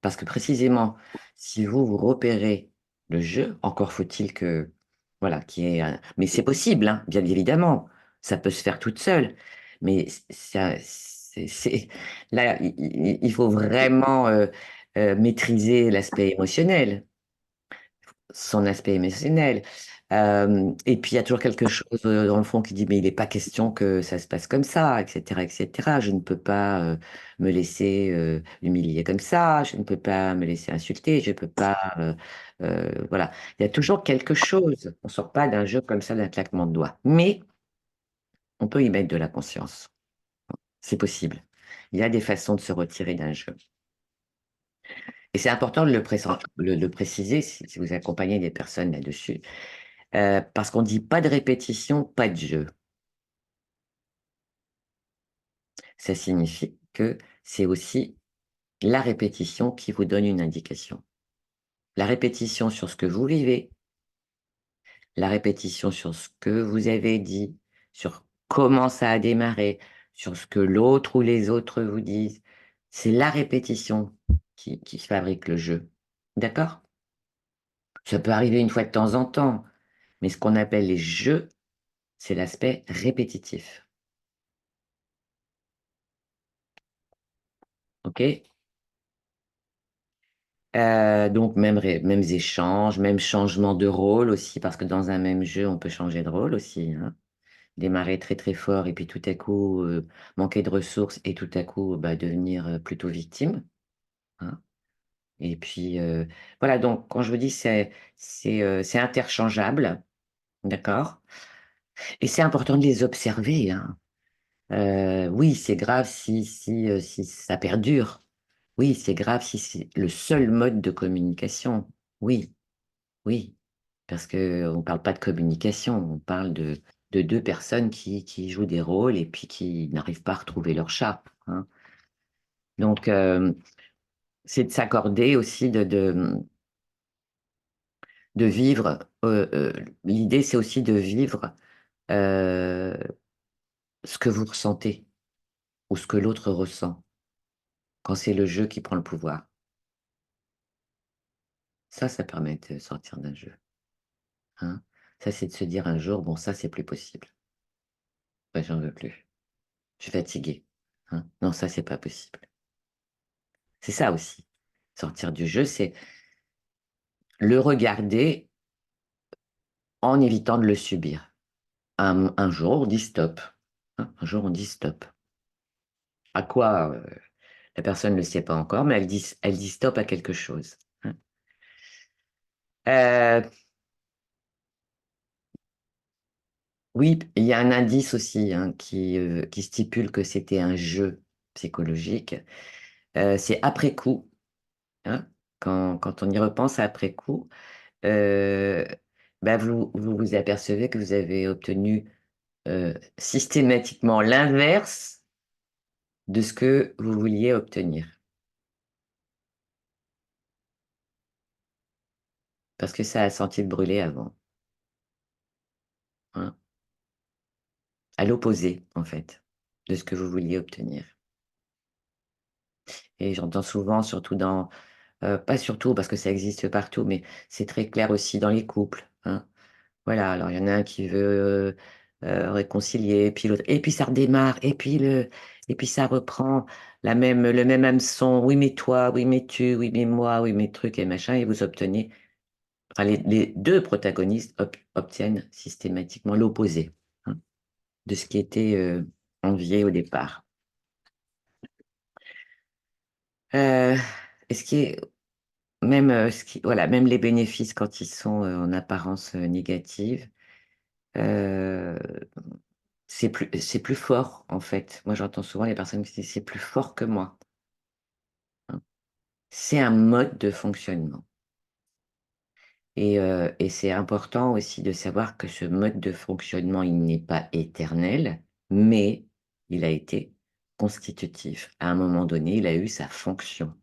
Parce que précisément, si vous repérez le jeu, encore faut-il que, voilà, mais c'est possible, hein, bien évidemment, ça peut se faire toute seule, mais là, il faut vraiment maîtriser l'aspect émotionnel, son aspect émotionnel. Et puis, il y a toujours quelque chose dans le fond qui dit, mais il n'est pas question que ça se passe comme ça, etc., etc. Je ne peux pas me laisser humilier comme ça, je ne peux pas me laisser insulter, je ne peux pas... voilà. Il y a toujours quelque chose. On ne sort pas d'un jeu comme ça d'un claquement de doigts. Mais on peut y mettre de la conscience. C'est possible. Il y a des façons de se retirer d'un jeu. Et c'est important de le préciser si vous accompagnez des personnes là-dessus. Parce qu'on dit pas de répétition, pas de jeu. Ça signifie que c'est aussi la répétition qui vous donne une indication. La répétition sur ce que vous vivez, la répétition sur ce que vous avez dit, sur comment ça a démarré, sur ce que l'autre ou les autres vous disent. C'est la répétition qui fabrique le jeu. D'accord? Ça peut arriver une fois de temps en temps, mais ce qu'on appelle les jeux, c'est l'aspect répétitif. OK? Donc mêmes échanges, même changement de rôle aussi, parce que dans un même jeu, on peut changer de rôle aussi, hein. Démarrer très, très fort et puis tout à coup, manquer de ressources et tout à coup, bah, devenir, plutôt victime, hein. Et puis, voilà, donc quand je vous dis c'est interchangeable, d'accord? Et c'est important de les observer, hein. Oui, c'est grave si ça perdure. Oui, c'est grave si c'est le seul mode de communication. Oui, oui, parce qu'on parle pas de communication, on parle de 2 personnes qui jouent des rôles et puis qui n'arrivent pas à retrouver leur chat, hein. Donc, c'est de s'accorder aussi de vivre, l'idée, c'est aussi de vivre, heu, ce que vous ressentez ou ce que l'autre ressent quand c'est le jeu qui prend le pouvoir. Ça permet de sortir d'un jeu, hein. Ça, c'est de se dire un jour: «Bon, ça, c'est plus possible. Ouais, j'en veux plus. Je suis fatigué, hein. Non, ça, c'est pas possible». C'est ça aussi. Sortir du jeu, c'est le regarder en évitant de le subir. Un jour, on dit: «Stop», hein. Un jour, on dit: «Stop». À quoi, la personne ne le sait pas encore, mais elle dit stop à quelque chose, hein. Heu, oui, il y a un indice aussi, hein, qui stipule que c'était un jeu psychologique, c'est après coup, hein. Quand on y repense après coup, heu, bah, vous apercevez que vous avez obtenu, systématiquement l'inverse de ce que vous vouliez obtenir. Parce que ça a senti le brûler avant, hein. À l'opposé, en fait, de ce que vous vouliez obtenir. Et j'entends souvent, surtout dans, pas surtout parce que ça existe partout, mais c'est très clair aussi dans les couples, hein. Voilà, alors il y en a un qui veut, réconcilier, puis l'autre et puis ça redémarre et puis ça reprend le même hameçon: «Oui, mais toi, oui, mais tu, oui, mais moi, oui, mais truc et machin» et vous obtenez enfin les 2 protagonistes obtiennent systématiquement l'opposé, hein, de ce qui était, envié au départ. Heu et ce qui est même, ce qui voilà, même les bénéfices quand ils sont, en apparence, négative, heu, c'est plus fort, en fait. Moi, j'entends souvent les personnes qui disent: «C'est plus fort que moi», hein. C'est un mode de fonctionnement et c'est important aussi de savoir que ce mode de fonctionnement, il n'est pas éternel, mais il a été constitutif. À un moment donné, il a eu sa fonction,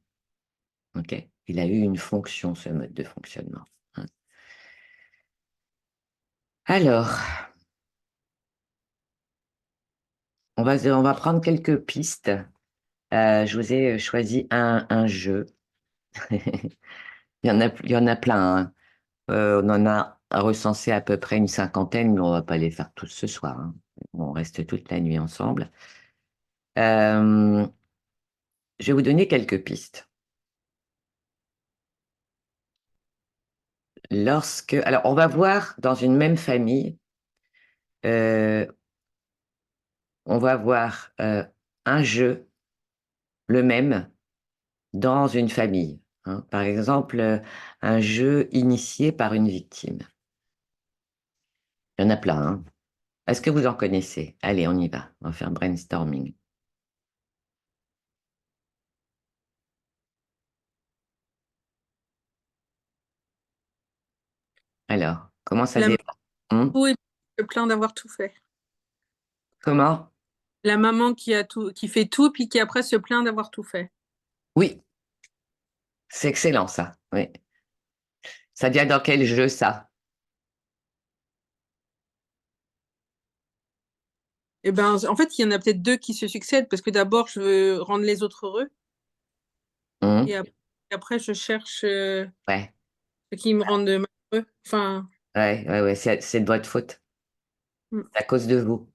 OK? Il a eu une fonction, ce mode de fonctionnement, hein. Alors, on va prendre quelques pistes. Je vous ai, choisi un jeu. Il y en a plein, hein. On en a recensé à peu près une cinquantaine, mais on va pas les faire tous ce soir, hein. On reste toute la nuit ensemble. Je vais vous donner quelques pistes. Alors on va voir dans une même famille, heu, on va voir, un jeu, le même, dans une famille, hein. Par exemple, un jeu initié par une victime. Il y en a plein, hein. Est-ce que vous en connaissez? Allez, on y va, on va faire brainstorming. Alors, comment ça La maman démarre? Mmh? tout et se plaint d'avoir tout fait. Comment? La maman qui fait tout, puis qui après se plaint d'avoir tout fait. Oui, c'est excellent ça, oui. Ça vient dans quel jeu ça? Et ben, en fait, il y en a peut-être 2 qui se succèdent parce que d'abord je veux rendre les autres heureux Mmh? et après je cherche, Ouais, ce qui me rende malheureuse Enfin, Ouais, c'est de votre faute. mm. C'est à cause de vous,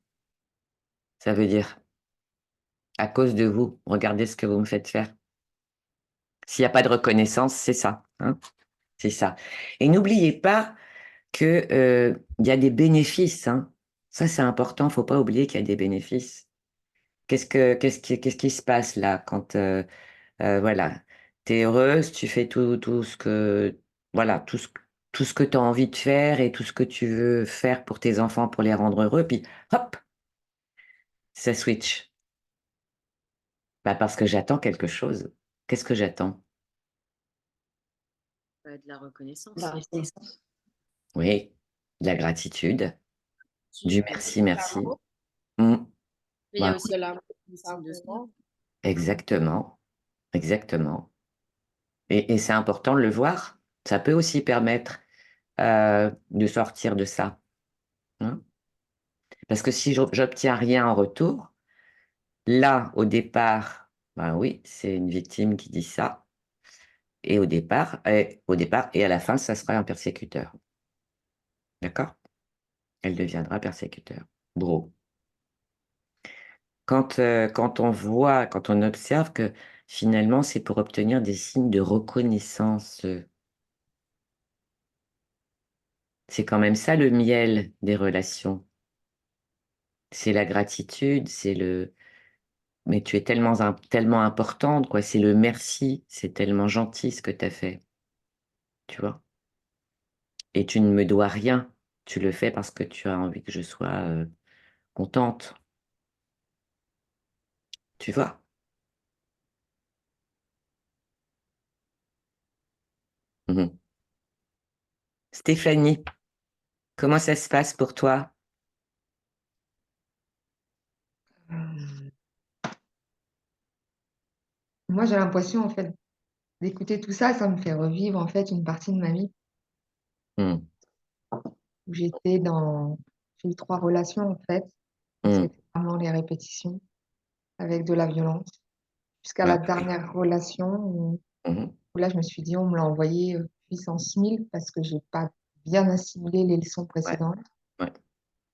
ça veut dire. À cause de vous, regardez ce que vous me faites faire. S'il n'y a pas de reconnaissance, c'est ça, hein, c'est ça. Et n'oubliez pas que, il y a des bénéfices, hein. Ça, c'est important, faut pas oublier qu'il y a des bénéfices. Qu'est-ce qui se passe là quand, voilà, tu es heureuse, tu fais tout ce que voilà, tout ce que tu as envie de faire et tout ce que tu veux faire pour tes enfants pour les rendre heureux, puis hop, ça switch. Bah, parce que j'attends quelque chose. Qu'est-ce que j'attends? De la reconnaissance. La reconnaissance. Oui, de la gratitude, du merci, merci. L'amour, Mmh, Mais il y a voilà, aussi de l'amour, tout l'estime de soi. simplement. exactement, exactement. Et c'est important de le voir. Ça peut aussi permettre, de sortir de ça, hein. Parce que si j'obtiens rien en retour, là, au départ, ben oui, c'est une victime qui dit ça et au départ et à la fin, ça sera un persécuteur. D'accord? Elle deviendra persécuteur. Bourreau. Quand on voit, quand on observe que finalement, c'est pour obtenir des signes de reconnaissance, c'est quand même ça le miel des relations. C'est la gratitude, c'est le mais tu es tellement importante, quoi. C'est le merci, c'est tellement gentil ce que tu as fait, tu vois? Et tu ne me dois rien. Tu le fais parce que tu as envie que je sois, contente, tu vois? Mmh. Stéphanie, comment ça se passe pour toi? Moi, j'ai l'impression, en fait, d'écouter tout ça, ça me fait revivre, en fait, une partie de ma vie Mmh. où j'ai eu 3 relations, en fait. Mmh. C'était vraiment les répétitions avec de la violence. Jusqu'à Ouais. la dernière relation Mmh. où là, je me suis dit: «On me l'a envoyé, puissance 1000 parce que j'ai pas bien assimilé les leçons Ouais, précédentes» ouais.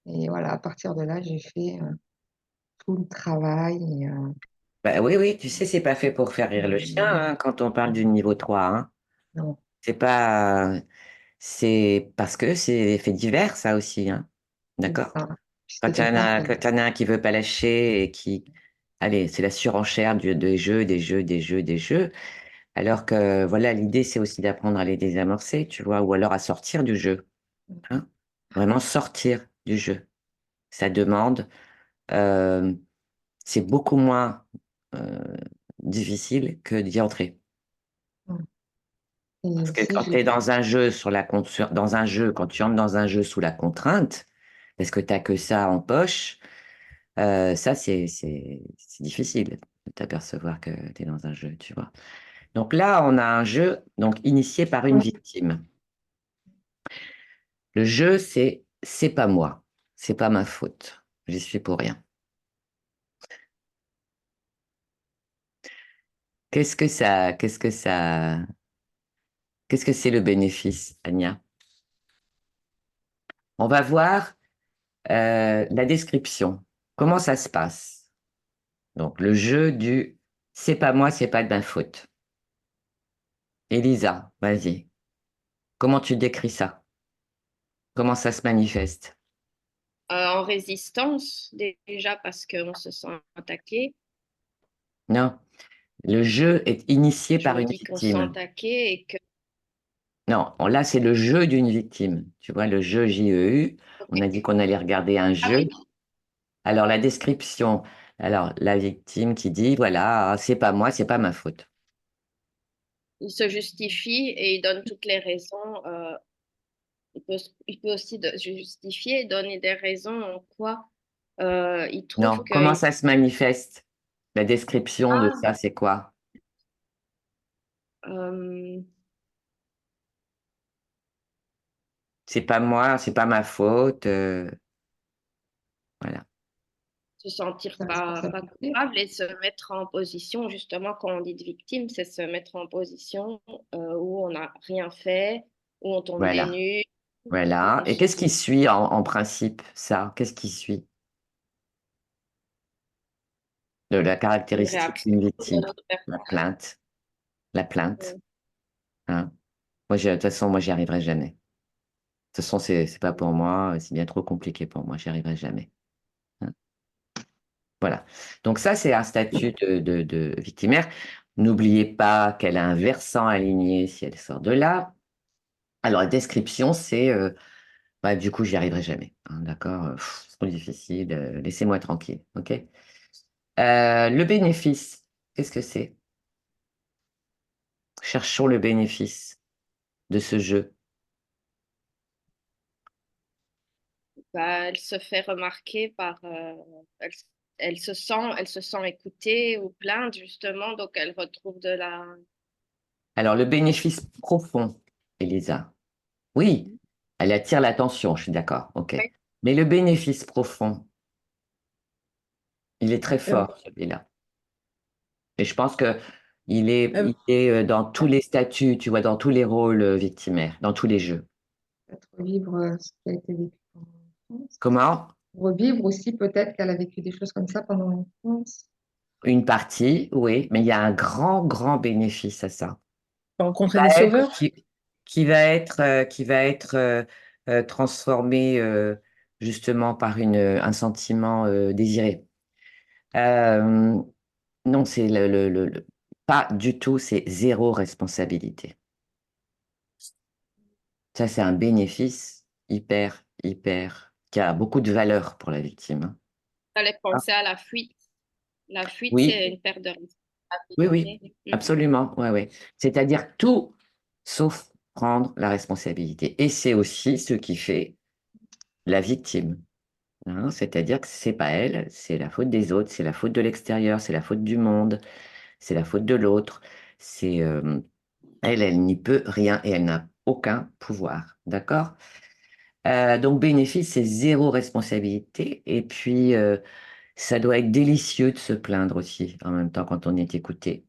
et voilà, à partir de là, j'ai fait, tout le travail et Bah, oui, oui, tu sais, c'est pas fait pour faire rire le chien, hein, quand on parle du niveau 3, hein. non, C'est pas, c'est parce que c'est des faits divers, ça aussi, hein. c'est D'accord? ça. Puisque c'est ça, Quand il y en a un qui veut pas lâcher et qui allez, c'est la surenchère des jeux, des jeux, des jeux, des jeux. Alors que voilà, l'idée, c'est aussi d'apprendre à les désamorcer, tu vois? Ou alors à sortir du jeu, hein? Vraiment sortir du jeu. Ça demande, hem, c'est beaucoup moins, heu, difficile que d'y entrer. et Parce que aussi quand tu es dans un jeu dans un jeu, quand tu entres dans un jeu sous la contrainte, parce que tu as que ça en poche, ça c'est difficile de t'apercevoir que tu es dans un jeu, tu vois? Donc là, on a un jeu donc initié par une ouais, victime. Le jeu, c'est pas moi, c'est pas ma faute, j'y suis pour rien. Qu'est-ce que c'est le bénéfice, Anya? On va voir, la description. Comment ça se passe? Donc le jeu du «c'est pas moi, c'est pas de ma faute». Elisa, vas-y. Comment tu décris ça? Comment ça se manifeste? En résistance, déjà parce qu'on se sent attaqué. Non, le jeu est initié Je par me une dis qu'on se sent victime. attaqué et que Non, là, c'est le jeu d'une victime. Tu vois, le jeu JEU, on a dit qu'on allait regarder un ah jeu. oui, Alors la description, alors la victime qui dit: «Voilà, c'est pas moi, c'est pas ma faute». il se justifie et il donne toutes les raisons. Il peut aussi justifier et donner des raisons en quoi il trouve Non, comment que ça se manifeste? La description de ah, ça, c'est quoi? euh, C'est pas moi, c'est pas ma faute, voilà. se sentir sa pas responsabilité. coupable et se mettre en position, justement, quand on dit de victime, c'est se mettre en position où on n'a rien fait, où on tombe des Voilà, nues, voilà. on Et se qu'est-ce qui suit en principe, ça? Qu'est-ce qui suit de la une caractéristique réaction d'une de victime? l'autre personne. La plainte, la plainte, Ouais. hein. Moi, de toute façon, moi, j'y arriverai jamais. De toute façon, c'est pas pour moi, c'est bien trop compliqué pour moi, j'y arriverai jamais. Hein. Voilà. Donc ça, c'est un statut de victimaire. N'oubliez pas qu'elle a un versant aligné si elle sort de là. Alors, la description, c'est bah, du coup, j'y arriverai jamais. Hein, d'accord? C'est trop difficile. Laissez-moi tranquille. OK? Le bénéfice, qu'est-ce que c'est? Cherchons le bénéfice de ce jeu. Bah, elle se fait remarquer par, elle se sent écoutée ou plainte justement, donc elle retrouve de la. Alors, le bénéfice profond, Elisa. Oui, elle attire l'attention, je suis d'accord. OK. Ouais. Mais le bénéfice profond, il est très Euh, fort, celui-là. Et je pense que euh, il est dans tous les statuts, tu vois, dans tous les rôles victimaires, dans tous les jeux. Peut-être revivre ce qui a été vécu pendant l'enfance. Comment? Revivre aussi peut-être qu'elle a vécu des choses comme ça pendant l'enfance. Une partie, oui, mais il y a un grand, grand bénéfice à ça. rencontrer des sauveurs. Qui, qui va être transformé justement par un sentiment désiré. Euh, non, c'est pas du tout, c'est zéro responsabilité. Ça, c'est un bénéfice hyper, hyper, qui a beaucoup de valeur pour la victime. Hein. Fallait Ah, penser à la fuite. La fuite, oui, c'est une perte de oui, oui, responsabilité. absolument, ouais, ouais. C'est-à-dire tout sauf prendre la responsabilité. Et c'est aussi ce qui fait la victime. Hein, c'est-à-dire que c'est pas elle, c'est la faute des autres, c'est la faute de l'extérieur, c'est la faute du monde, c'est la faute de l'autre. C'est elle, elle n'y peut rien et elle n'a aucun pouvoir. D'accord? Donc bénéfice, c'est zéro responsabilité. Et puis ça doit être délicieux de se plaindre aussi en même temps quand on est écouté.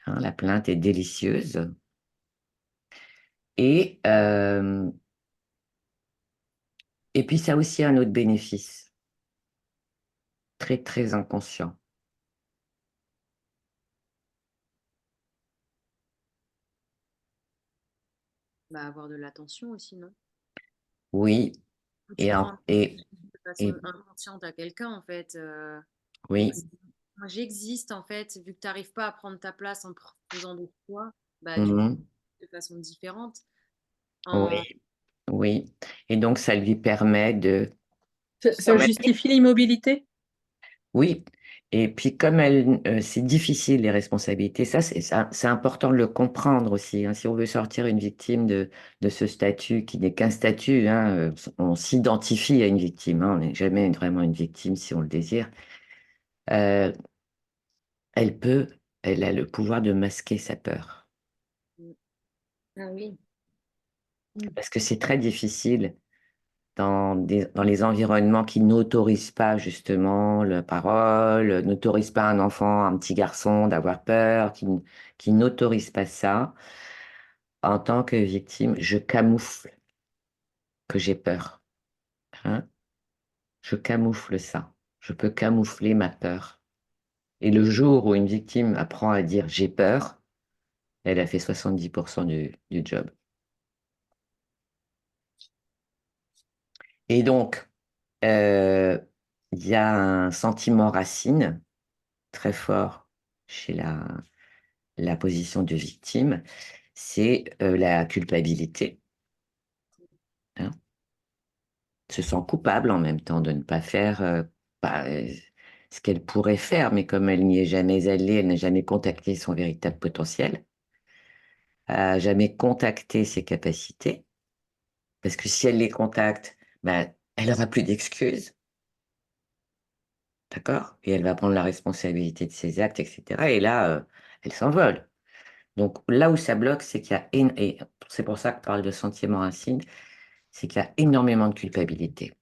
Hein, la plainte est délicieuse. Et, euh, et puis ça a aussi un autre bénéfice, très très inconscient. Bah, avoir de l'attention aussi, non? Oui, Où tu et, prends et, de façon et inconsciente à quelqu'un, en fait. oui, Moi, j'existe, en fait, vu que tu n'arrives pas à prendre ta place en faisant des choix, bah, du coup, mhm, de façon différente. oui, oui. Et donc ça lui permet de se Ça mettre. justifie l'immobilité? Oui, et puis comme c'est difficile les responsabilités, c'est important de le comprendre aussi. Hein, si on veut sortir une victime de ce statut qui n'est qu'un statut, hein, on s'identifie à une victime, hein, on n'est jamais vraiment une victime si on le désire. Euh, elle a le pouvoir de masquer sa peur, Ah oui. parce que c'est très difficile dans les environnements qui n'autorisent pas justement la parole, n'autorisent pas un enfant, un petit garçon d'avoir peur, qui n'autorisent pas ça. En tant que victime, je camoufle que j'ai peur. Hein. Je camoufle ça. Je peux camoufler ma peur. Et le jour où une victime apprend à dire j'ai peur, elle a fait 70% du job. Et donc, euh, il y a un sentiment racine très fort chez la position de victime, c'est la culpabilité. Hein. Se sent coupable en même temps de ne pas faire bah, ce qu'elle pourrait faire, mais comme elle n'y est jamais allée, elle n'a jamais contacté son véritable potentiel, n'a jamais contacté ses capacités, parce que si elle les contacte, bah, elle n'aura plus d'excuses, d'accord? Et elle va prendre la responsabilité de ses actes, etc. Et là, elle s'envole. Donc là où ça bloque, c'est qu'il y a, et c'est pour ça que je parle de sentiment racine, c'est qu'il y a énormément de culpabilité.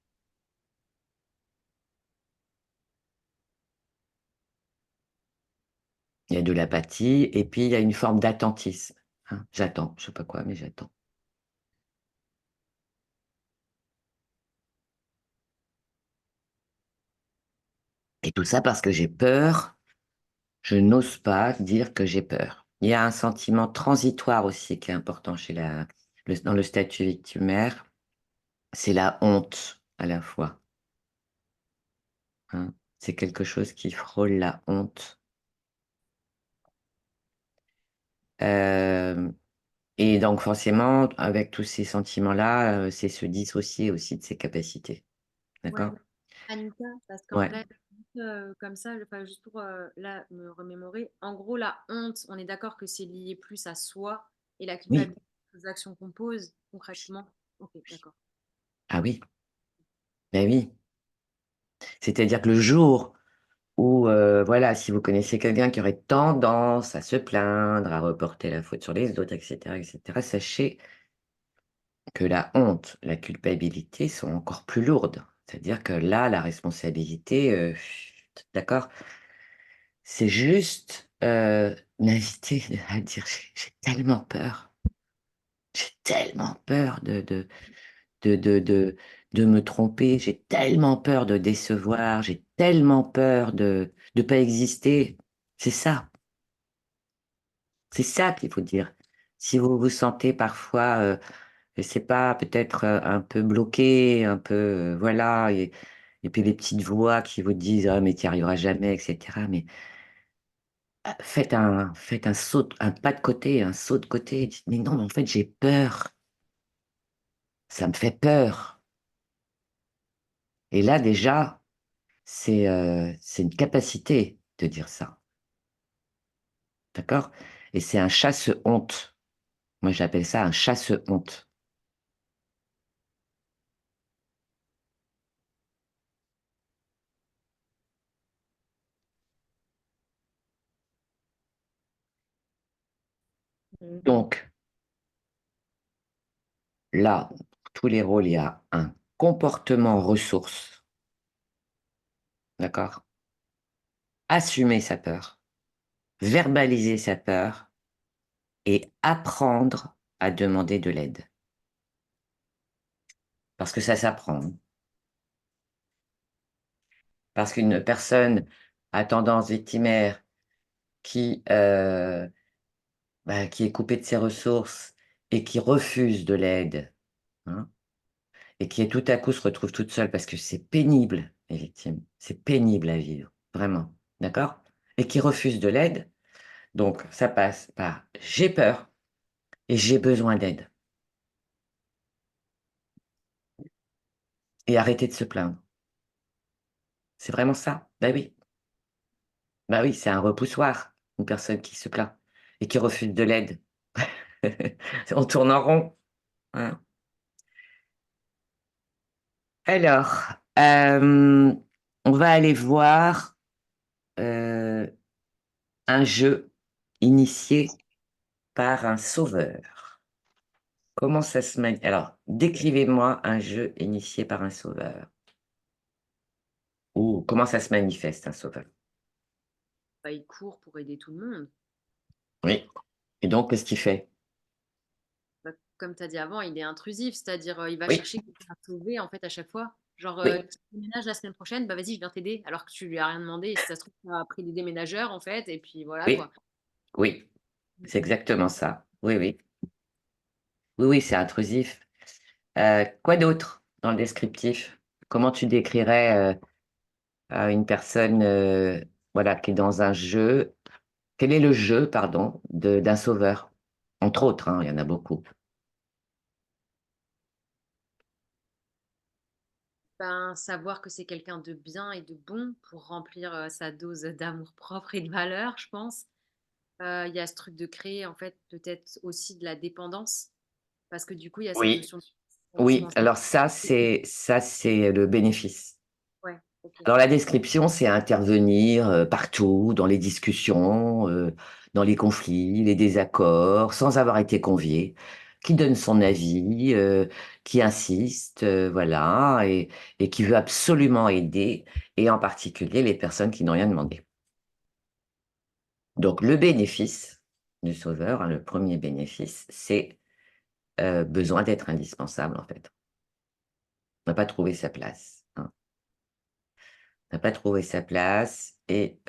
Il y a de l'apathie et puis il y a une forme d'attentisme. Hein. J'attends, je sais pas quoi, mais j'attends. Tout ça parce que j'ai peur. Je n'ose pas dire que j'ai peur. Il y a un sentiment transitoire aussi qui est important dans le statut victimaire. C'est la honte à la fois, hein. C'est quelque chose qui frôle la honte. Euh, et donc forcément, avec tous ces sentiments-là, c'est se dissocier aussi de ses capacités. Ouais, D'accord? mais Anita, parce qu'en Ouais. fait, comme ça, enfin, juste pour là me remémorer, en gros, la honte, on est d'accord que c'est lié plus à soi et la Oui. culpabilité aux actions qu'on pose concrètement. Ok, d'accord. Ah oui. Ben oui. C'est-à-dire que le jour où, voilà, si vous connaissez quelqu'un qui aurait tendance à se plaindre, à reporter la faute sur les autres, etc., sachez que la honte, la culpabilité sont encore plus lourdes. C'est-à-dire que là, la responsabilité, d'accord, c'est juste m'inviter à dire j'ai tellement peur, j'ai tellement peur de, de, de, de me tromper, j'ai tellement peur de décevoir, j'ai tellement peur de ne pas exister. C'est ça. C'est ça qu'il faut dire. Si vous vous sentez parfois, je sais pas, peut-être un peu bloqué, un peu, voilà, et puis les petites voix qui vous disent, ah, mais tu n'y arriveras jamais, etc. Mais faites un saut, un pas de côté, un saut de côté. Dites, mais non, mais en fait, j'ai peur. Ça me fait peur. Et là, déjà, c'est une capacité de dire ça. D'accord? Et c'est un chasse-honte. Moi, j'appelle ça un chasse-honte. Donc, là, pour tous les rôles, il y a un comportement ressource. D'accord? Assumer sa peur, verbaliser sa peur et apprendre à demander de l'aide. Parce que ça s'apprend, hein. Parce qu'une personne à tendance victimaire qui, qui est coupée de ses ressources et qui refuse de l'aide, hein, et qui tout à coup se retrouve toute seule parce que c'est pénible, les victimes, c'est pénible à vivre, vraiment, d'accord? Et qui refuse de l'aide, donc ça passe par j'ai peur et j'ai besoin d'aide. Et arrêter de se plaindre. C'est vraiment ça. Bah oui. Bah oui, c'est un repoussoir, une personne qui se plaint et qui refuse de l'aide. On tourne en rond, hein. Alors, on va aller voir un jeu initié par un sauveur. Comment ça se manifeste? Alors, décrivez-moi un jeu initié par un sauveur. Ou comment ça se manifeste, un sauveur? Bah, il court pour aider tout le monde. Oui. Et donc, qu'est-ce qu'il fait? Bah, comme tu as dit avant, il est intrusif, c'est-à-dire il va Oui, chercher quelqu'un à sauver en fait à chaque fois. Genre, oui, tu déménages la semaine prochaine, bah vas-y, je viens t'aider, alors que tu lui as rien demandé. Et si ça se trouve, tu as pris des déménageurs en fait, et puis voilà oui, quoi. oui. C'est exactement ça. Oui, oui. Oui, oui, c'est intrusif. Quoi d'autre dans le descriptif? Comment tu décrirais une personne voilà, qui est dans un jeu? Quel est le jeu, pardon, d'un sauveur? Entre autres, hein, il y en a beaucoup. Ben, savoir que c'est quelqu'un de bien et de bon pour remplir sa dose d'amour-propre et de valeur, je pense. Il y a ce truc de créer, en fait, peut-être aussi de la dépendance, parce que du coup, il y a cette Oui, notion de oui. indispensable. Alors ça c'est le bénéfice. Ouais, ok. Alors la description, c'est intervenir partout, dans les discussions, dans les conflits, les désaccords, sans avoir été convié, qui donne son avis, qui insiste, voilà, et qui veut absolument aider, et en particulier les personnes qui n'ont rien demandé. Donc le bénéfice du sauveur, hein, le premier bénéfice, c'est besoin d'être indispensable en fait. On n'a pas trouvé sa place, hein. n'a pas trouvé sa place et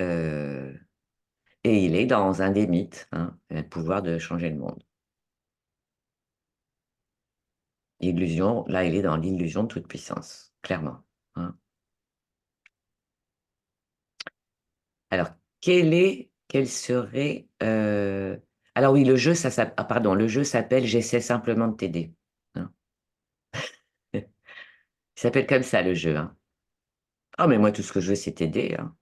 il est dans un des mythes, hein. Il a le pouvoir de changer le monde. Illusion, là, il est dans l'illusion de toute puissance, clairement, hein. Alors, quel serait... Alors oui, le jeu, pardon, le jeu s'appelle J'essaie simplement de t'aider, hein. Il s'appelle comme ça, le jeu, hein. Ah, mais moi, tout ce que je veux, c'est t'aider, hein.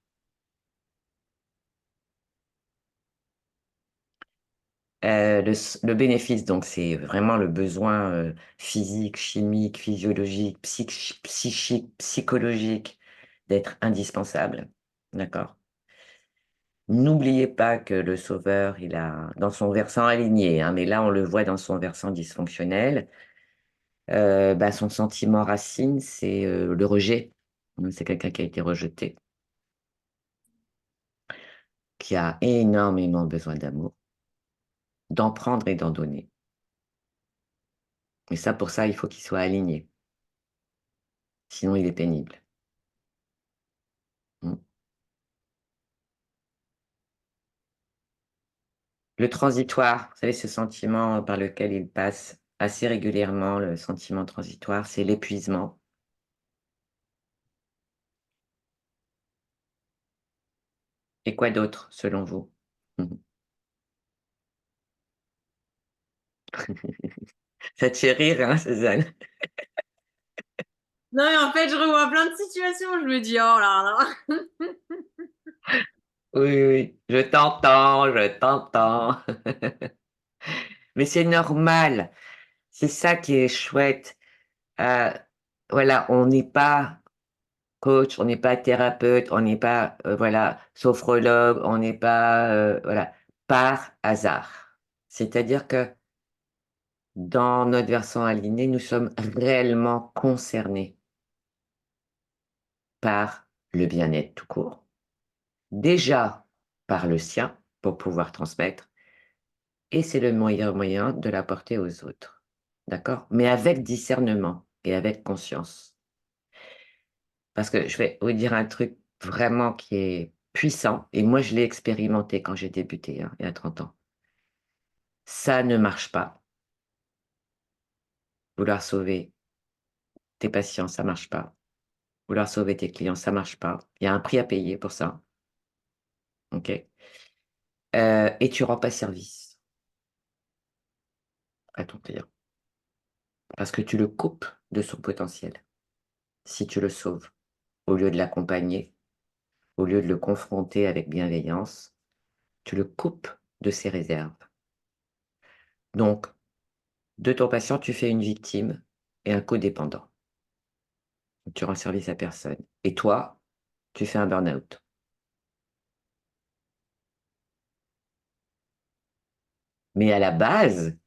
Le bénéfice, donc, c'est vraiment le besoin physique, chimique, physiologique, psychique, psychologique d'être indispensable. D'accord? N'oubliez pas que le sauveur, il a, dans son versant aligné, hein, mais là, on le voit dans son versant dysfonctionnel, bah, son sentiment racine, c'est le rejet. C'est quelqu'un qui a été rejeté, qui a énormément besoin d'amour, d'en prendre et d'en donner. Et ça, pour ça, il faut qu'il soit aligné. Sinon, il est pénible. Mm. Le transitoire, vous savez, ce sentiment par lequel il passe assez régulièrement, le sentiment transitoire, c'est l'épuisement. Et quoi d'autre, selon vous? Ça te fait rire, hein, Cézanne? Non, mais en fait, je revois plein de situations. Je me dis, oh là là. Oui, oui, je t'entends, je t'entends. Mais c'est normal. C'est ça qui est chouette. Euh, voilà, on n'est pas coach, on n'est pas thérapeute, on n'est pas voilà, sophrologue, on n'est pas voilà, par hasard. C'est-à-dire que dans notre versant aligné, nous sommes réellement concernés par le bien-être tout court, déjà par le sien pour pouvoir transmettre, et c'est le meilleur moyen de l'apporter aux autres. D'accord? Mais avec discernement et avec conscience. Parce que je vais vous dire un truc vraiment qui est puissant, et moi je l'ai expérimenté quand j'ai débuté, hein, il y a 30 ans. Ça ne marche pas. Vouloir sauver tes patients, ça marche pas. Vouloir sauver tes clients, ça marche pas. Il y a un prix à payer pour ça. OK? Et tu rends pas service à ton client. Parce que tu le coupes de son potentiel. Si tu le sauves, au lieu de l'accompagner, au lieu de le confronter avec bienveillance, tu le coupes de ses réserves. Donc, de ton patient, tu fais une victime et un codépendant. Tu rends service à personne. Et toi, tu fais un burn-out. Mais à la base,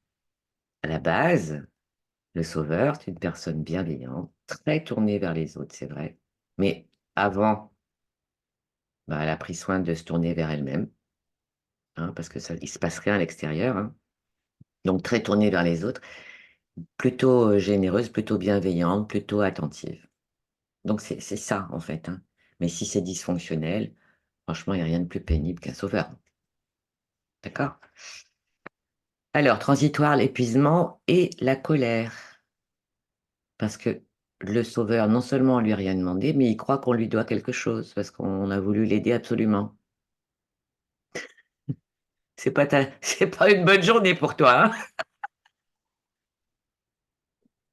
le sauveur, c'est une personne bienveillante, très tournée vers les autres, c'est vrai. Mais avant, bah, elle a pris soin de se tourner vers elle-même, hein, parce que ça, il se passe rien à l'extérieur, hein. Donc très tournée vers les autres, plutôt généreuse, plutôt bienveillante, plutôt attentive. Donc c'est ça, en fait, hein. Mais si c'est dysfonctionnel, franchement, il n'y a rien de plus pénible qu'un sauveur. D'accord? Alors, transitoire, l'épuisement et la colère. Parce que le sauveur, non seulement on lui a rien demandé, mais il croit qu'on lui doit quelque chose, parce qu'on a voulu l'aider absolument. C'est pas une bonne journée pour toi, hein?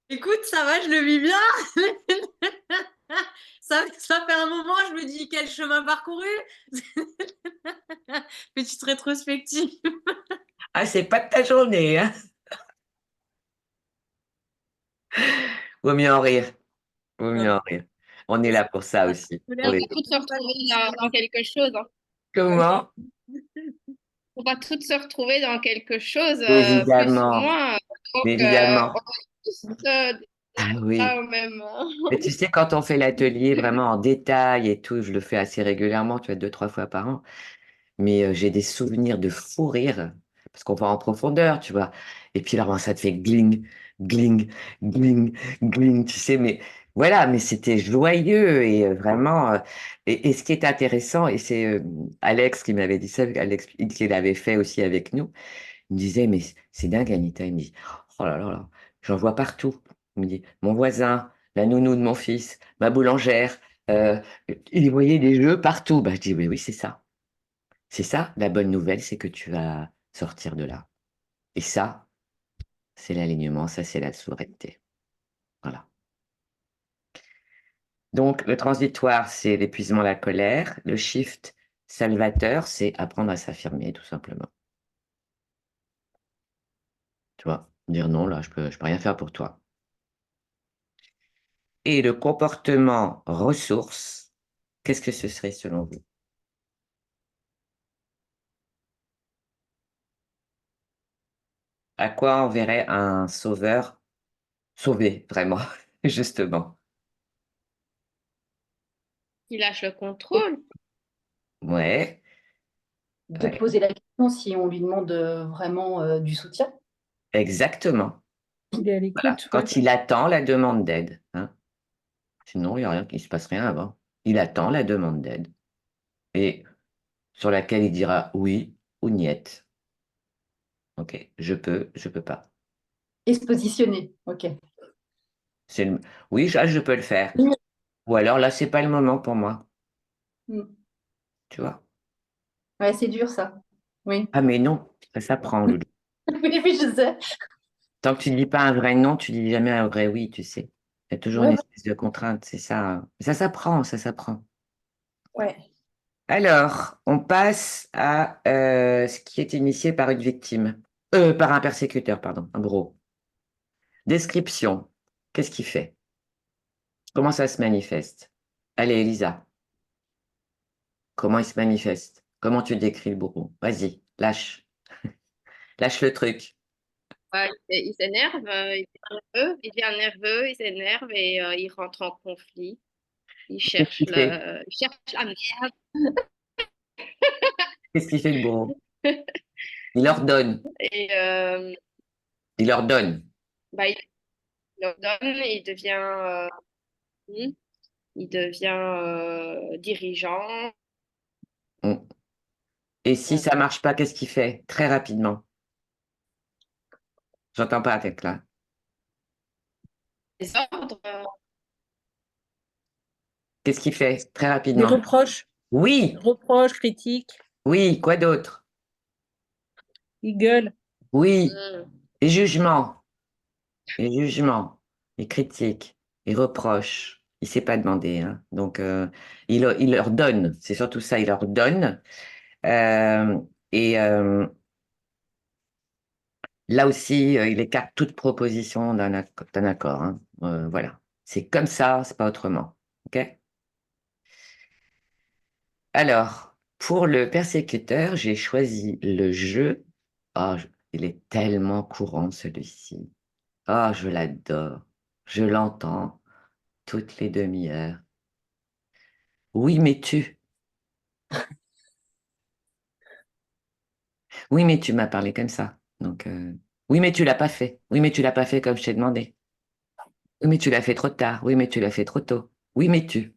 Écoute, ça va, je le vis bien. Ça fait un moment, je me dis quel chemin parcouru. Petite rétrospective. Ah, c'est pas de ta journée, hein? Vaut mieux en rire. Vaut mieux en rire. On est là pour ça aussi, On pour va les autres. toutes se retrouver dans quelque chose, hein. Comment? On va toutes se retrouver dans quelque chose, plus ou Évidemment, moins. Donc, évidemment. on va tous Ah oui. là au même. Mais tu sais, quand on fait l'atelier vraiment en détail et tout, je le fais assez régulièrement, tu vois, 2, 3 fois par an, mais j'ai des souvenirs de fou rire, parce qu'on va en profondeur, tu vois. Et puis là, ça te fait gling, gling, gling, gling, tu sais, mais Voilà, mais c'était joyeux et vraiment. Et ce qui est intéressant, et c'est Alex qui m'avait dit ça, Alex qui l'avait fait aussi avec nous, il me disait, mais c'est dingue, Anita. Il me dit, oh là là là, j'en vois partout. Il me dit, mon voisin, la nounou de mon fils, ma boulangère, euh, il voyait des jeux partout. Bah, je dis, oui, oui, c'est ça. C'est ça, la bonne nouvelle, c'est que tu vas sortir de là. Et ça, c'est l'alignement, ça, c'est la souveraineté. Voilà. Donc, le transitoire, c'est l'épuisement, la colère. Le shift salvateur, c'est apprendre à s'affirmer, tout simplement. Tu vois, dire non, là, je peux rien faire pour toi. Et le comportement ressource, qu'est-ce que ce serait selon vous? À quoi on verrait un sauveur sauver, vraiment, justement? Il lâche le contrôle. Ouais, De ouais, poser la question si on lui demande vraiment du soutien. exactement. Il est à Voilà. l'écoute, ouais. Quand il attend la demande d'aide, hein. Sinon, il n'y a rien, il ne se passe rien avant. Il attend la demande d'aide et sur laquelle il dira oui ou niet. Ok, je peux pas. Et se positionner. OK. C'est le- Oui, je peux le faire. Mm. Ou alors là, c'est pas le moment pour moi. Tu vois? Ouais, c'est dur ça. Oui. Ah, mais non, ça s'apprend, Loulou. Oui, oui, je sais. Tant que tu ne dis pas un vrai non, tu dis jamais un vrai oui, tu sais. Il y a toujours Ouais, une ouais. espèce de contrainte, c'est ça, hein. Ça s'apprend, ça s'apprend. Ouais. Alors, on passe à ce qui est initié par une victime. Par un persécuteur, pardon, un bourreau. Description. Qu'est-ce qu'il fait? Comment ça se manifeste? Allez, Elisa, comment il se manifeste? Comment tu décris le bourreau? Vas-y, lâche. Lâche le truc. Il s'énerve, il devient nerveux, il s'énerve et il rentre en conflit. Qu'est-ce qu'il fait? Il cherche la merde. Qu'est-ce qu'il fait le bourreau? Il ordonne. Et Il ordonne. bah, il ordonne, il devient dirigeant. Mm. Et si ça marche pas, qu'est-ce qu'il fait? Très rapidement. J'entends pas avec là. Les ordres, Qu'est-ce qu'il fait? Très Des rapidement. reproches, Oui, critiques, oui, quoi d'autre? il gueule. Oui, hmm, les jugements. Les jugements, les critiques, les reproches. Il s'est pas demandé, hein. Donc, il leur donne. C'est surtout ça, il leur donne. Euh, et là aussi, il écarte toute proposition d'un accord, hein. Voilà. C'est comme ça, c'est pas autrement. OK? Alors, pour le persécuteur, j'ai choisi le jeu. Ah, il est tellement courant, celui-ci. Ah, je l'adore. Je l'entends toutes les demi-heures. Oui, mais tu. Oui, mais tu m'as parlé comme ça. Donc, oui, mais tu l'as pas fait. Oui, mais tu l'as pas fait comme je t'ai demandé. Oui, mais tu l'as fait trop tard. Oui, mais tu l'as fait trop tôt. Oui, mais tu.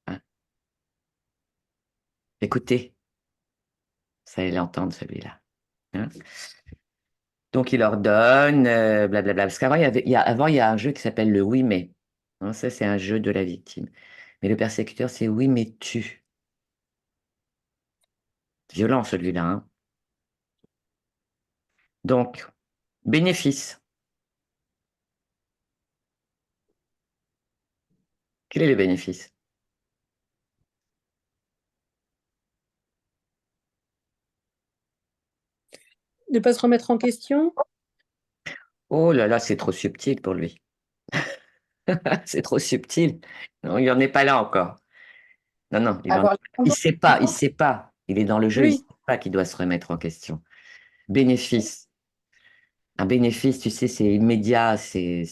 Hein. Écoutez, ça allait l'entendre, celui-là. Hein. Donc, il ordonne, blablabla. Parce qu'avant, avant, il y a un jeu qui s'appelle le oui, mais. Hein, ça, c'est un jeu de la victime. Mais le persécuteur, c'est oui, mais tu. Violent, celui-là, hein. Donc, bénéfice. Quel est le bénéfice? Ne pas se remettre en question. Oh là là, c'est trop subtil pour lui. C'est trop subtil. Non, il n'en est pas là encore. Non, non, Avoir il l'abandon. sait pas, il sait pas. Il est dans le jeu, il sait Oui, pas qu'il doit se remettre en question. Bénéfice. Un bénéfice, tu sais, c'est immédiat, c'est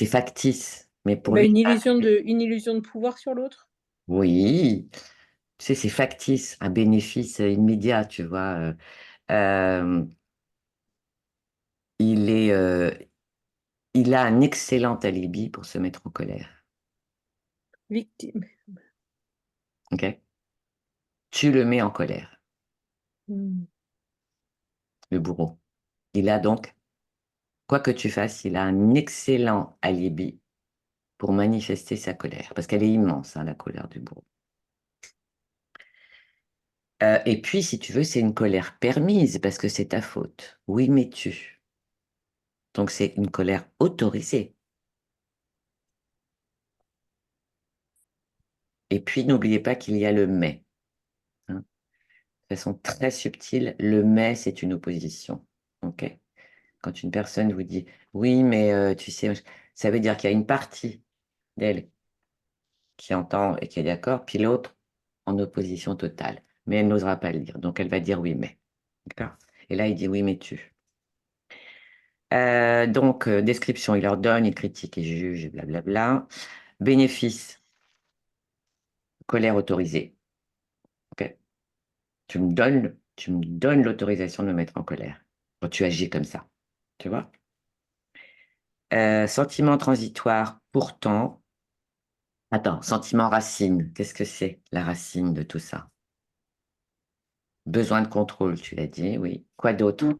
factice. Mais pour bah, lui, une illusion de pouvoir sur l'autre. oui, tu sais, c'est factice, un bénéfice immédiat, tu vois. Euh, il est, il a un excellent alibi pour se mettre en colère. Victime. Ok? Tu le mets en colère, Hmm. le bourreau. Il a donc, quoi que tu fasses, il a un excellent alibi pour manifester sa colère, parce qu'elle est immense, hein, la colère du bourreau. Et puis, si tu veux, c'est une colère permise, parce que c'est ta faute. Oui, mais tu. Donc, c'est une colère autorisée. Et puis, n'oubliez pas qu'il y a le mais. Hein. De façon très subtile, le mais, c'est une opposition. OK? Quand une personne vous dit, oui, mais tu sais, ça veut dire qu'il y a une partie d'elle qui entend et qui est d'accord, puis l'autre en opposition totale. Mais elle n'osera pas le dire. Donc, elle va dire oui, mais. D'accord? Et là, il dit oui, mais tu. Donc, description, il ordonne, il critique, il juge, et blablabla. Bénéfice, colère autorisée. Ok. Tu me donnes l'autorisation de me mettre en colère. Quand tu agis comme ça. Tu vois? Sentiment transitoire, pourtant. Attends, sentiment racine. Qu'est-ce que c'est la racine de tout ça? Besoin de contrôle, tu l'as dit, oui. Quoi d'autre?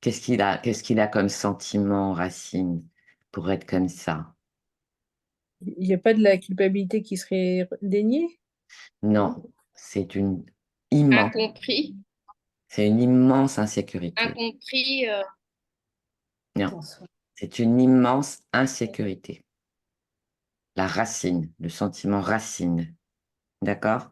Qu'est-ce qu'il a comme sentiment racine pour être comme ça? Il n'y a pas de la culpabilité qui serait déniée? Non, c'est une immense, Incompris, c'est une immense insécurité. incompris, Non, c'est une immense insécurité. La racine, le sentiment racine. D'accord?